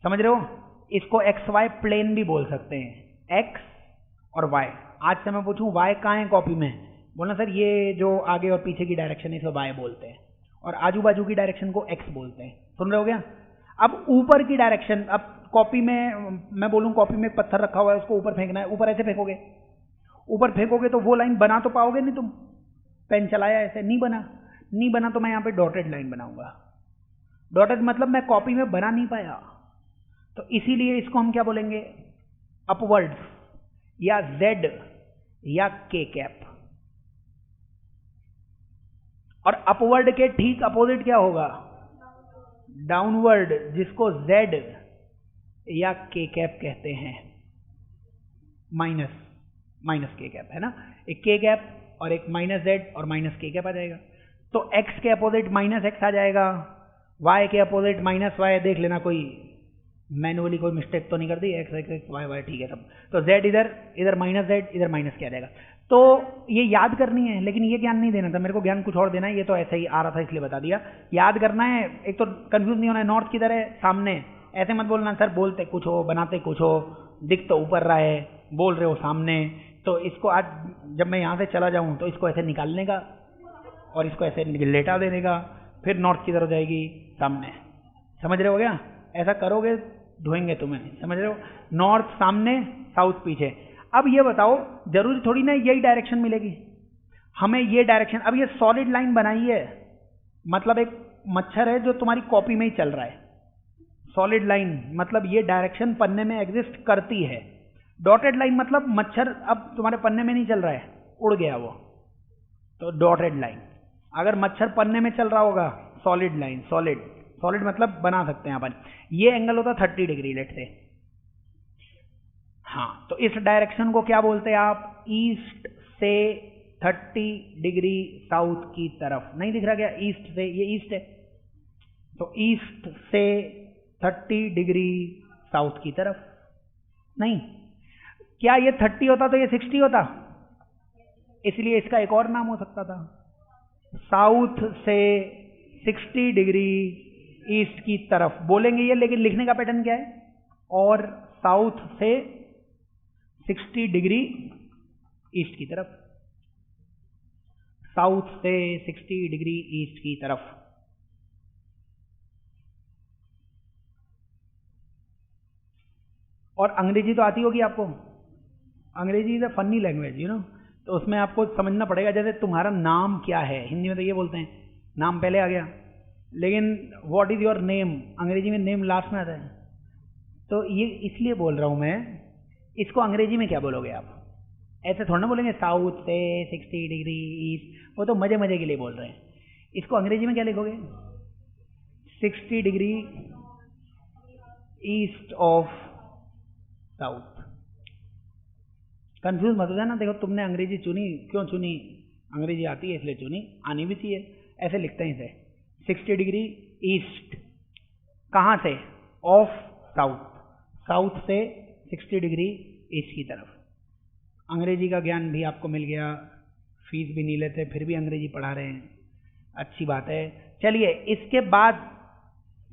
समझ रहे हो? इसको एक्स वाई प्लेन भी बोल सकते हैं, एक्स और वाई। आज से मैं पूछूं वाई कहाँ है कॉपी में, बोलना सर ये जो आगे और पीछे की डायरेक्शन है इसे वाई बोलते हैं, और आजू बाजू की डायरेक्शन को एक्स बोलते हैं। सुन रहे हो क्या? अब ऊपर की डायरेक्शन, अब कॉपी में मैं बोलूं कॉपी में पत्थर रखा हुआ है उसको ऊपर फेंकना है, ऊपर ऐसे फेंकोगे, ऊपर फेंकोगे तो वो लाइन बना तो पाओगे नहीं तुम, पेन चलाया ऐसे नहीं बना तो मैं यहाँ पे डॉटेड लाइन बनाऊंगा। डॉटेड मतलब मैं कॉपी में बना नहीं पाया, तो इसीलिए इसको हम क्या बोलेंगे, अपवर्ड या जेड या के कैप। और अपवर्ड के ठीक अपोजिट क्या होगा, डाउनवर्ड, जिसको जेड या के कैप कहते हैं, माइनस के कैप है ना, एक के कैप और एक माइनस जेड और माइनस के कैप आ जाएगा। तो एक्स के अपोजिट माइनस एक्स आ जाएगा, वाई के अपोजिट माइनस वाई। देख लेना कोई मैनुअली कोई मिस्टेक तो नहीं कर दी, एक्स एक्स वाई वाई ठीक है सब। तो जेड इधर माइनस जेड, इधर माइनस क्या आ जाएगा। तो ये याद करनी है, लेकिन ये ज्ञान नहीं देना था मेरे को, ज्ञान कुछ और देना है, ये तो ऐसे ही आ रहा था इसलिए बता दिया। याद करना है, एक तो कंफ्यूज नहीं होना है, नॉर्थ किधर है सामने, ऐसे मत बोलना सर बोलते कुछ हो बनाते कुछ हो, दिख तो ऊपर रहा है बोल रहे हो सामने। तो इसको आज जब मैं यहाँ से चला जाऊँ तो इसको ऐसे निकालने का और इसको ऐसे लेटा देने का, फिर नॉर्थ किधर हो जाएगी, सामने। समझ रहे हो क्या? ऐसा करोगे धोएंगे तुम्हें, समझ रहे हो? नॉर्थ सामने, साउथ पीछे। अब ये बताओ, जरूरी थोड़ी ना यही डायरेक्शन मिलेगी हमें, ये डायरेक्शन। अब ये सॉलिड लाइन बनाई है, मतलब एक मच्छर है जो तुम्हारी कॉपी में ही चल रहा है। सॉलिड लाइन मतलब ये डायरेक्शन पन्ने में एग्जिस्ट करती है। डॉटेड लाइन मतलब मच्छर अब तुम्हारे पन्ने में नहीं चल रहा है, उड़ गया वो, तो डॉटेड लाइन। अगर मच्छर पन्ने में चल रहा होगा, सॉलिड लाइन। सॉलिड मतलब बना सकते हैं अपन। ये एंगल होता 30 डिग्री लेट से। हाँ, तो इस डायरेक्शन को क्या बोलते हैं आप, ईस्ट से 30 डिग्री साउथ की तरफ। नहीं दिख रहा क्या, ईस्ट से, ये ईस्ट है, तो ईस्ट से 30 डिग्री साउथ की तरफ। नहीं, क्या ये 30 होता तो ये 60 होता, इसलिए इसका एक और नाम हो सकता था, साउथ से 60 डिग्री ईस्ट की तरफ बोलेंगे ये। लेकिन लिखने का पैटर्न क्या है, और साउथ से 60 डिग्री ईस्ट की तरफ, साउथ से 60 डिग्री ईस्ट की तरफ। और अंग्रेजी तो आती होगी आपको, अंग्रेजी is a funny language you know, तो उसमें आपको समझना पड़ेगा। जैसे तुम्हारा नाम क्या है, हिंदी में तो ये बोलते हैं नाम पहले आ गया, लेकिन व्हाट इज योर नेम, अंग्रेजी में नेम लास्ट में आता है। तो ये इसलिए बोल रहा हूं मैं, इसको अंग्रेजी में क्या बोलोगे आप, ऐसे थोड़ा ना बोलेंगे साउथ से 60 डिग्री ईस्ट, वो तो मजे मजे के लिए बोल रहे हैं। इसको अंग्रेजी में क्या लिखोगे, 60 degree east of south. Confuse मत हो जाना। देखो तुमने अंग्रेजी चुनी, क्यों चुनी, अंग्रेजी आती है इसलिए चुनी, आनी भी चाहिए। ऐसे लिखते हैं इसे, 60 डिग्री ईस्ट, कहाँ से, ऑफ साउथ, साउथ से 60 डिग्री ईस्ट की तरफ। अंग्रेजी का ज्ञान भी आपको मिल गया, फीस भी नहीं लेते फिर भी अंग्रेजी पढ़ा रहे हैं, अच्छी बात है। चलिए इसके बाद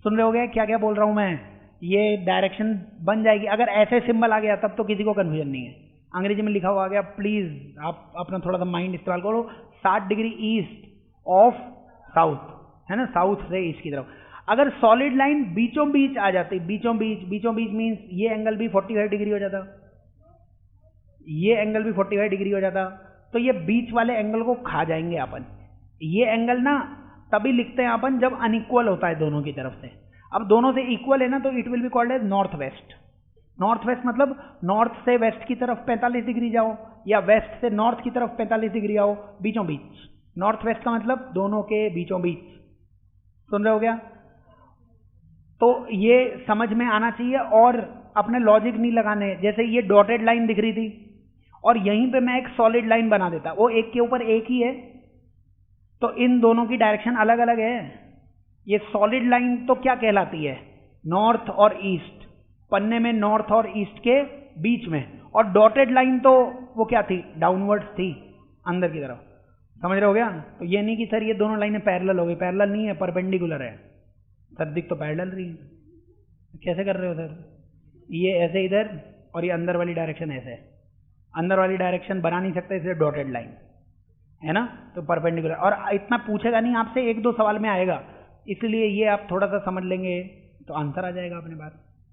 सुन रहे हो गए क्या क्या बोल रहा हूं मैं, ये डायरेक्शन बन जाएगी। अगर ऐसे सिंबल आ गया तब तो किसी को कन्फ्यूजन नहीं है, अंग्रेजी में लिखा हुआ आ गया, प्लीज आप अपना थोड़ा सा माइंड इस्तेमाल करो। 60 डिग्री ईस्ट ऑफ साउथ है ना, साउथ से ईस्ट की तरफ। अगर सॉलिड लाइन बीचों बीच आ जाती, बीचों बीच मीन्स ये एंगल भी 45 डिग्री हो जाता, ये एंगल भी 45 डिग्री हो जाता, तो ये बीच वाले एंगल को खा जाएंगे अपन। ये एंगल ना तभी लिखते हैं अपन जब अनइक्वल होता है दोनों की तरफ से। अब दोनों से इक्वल है ना, तो it will be called as north west. North west मतलब नॉर्थ से वेस्ट की तरफ 45 डिग्री जाओ, या वेस्ट से नॉर्थ की तरफ 45 डिग्री आओ, बीचों बीच। नॉर्थ वेस्ट का मतलब दोनों के बीचों बीच। सुन रहे हो क्या? तो ये समझ में आना चाहिए और अपने लॉजिक नहीं लगाने। जैसे ये डॉटेड लाइन दिख रही थी और यहीं पे मैं एक सॉलिड लाइन बना देता, वो एक के ऊपर एक ही है, तो इन दोनों की डायरेक्शन अलग अलग है। ये सॉलिड लाइन तो क्या कहलाती है? नॉर्थ और ईस्ट, पन्ने में नॉर्थ और ईस्ट के बीच में। और डॉटेड लाइन तो वो क्या थी? डाउनवर्ड्स थी, अंदर की तरफ। समझ रहे हो गया? तो ये नहीं कि सर ये दोनों लाइनें पैरेलल हो गई, पैरेलल नहीं है, परपेंडिकुलर है। सर दिख तो पैरेलल रही है, कैसे कर रहे हो सर? ये ऐसे इधर और ये अंदर वाली डायरेक्शन ऐसे है, अंदर वाली डायरेक्शन बना नहीं सकते इसलिए डॉटेड लाइन है ना, तो परपेंडिकुलर। और इतना पूछेगा नहीं आपसे, एक दो सवाल में आएगा, इसलिए ये आप थोड़ा सा समझ लेंगे तो आंसर आ जाएगा अपने पास।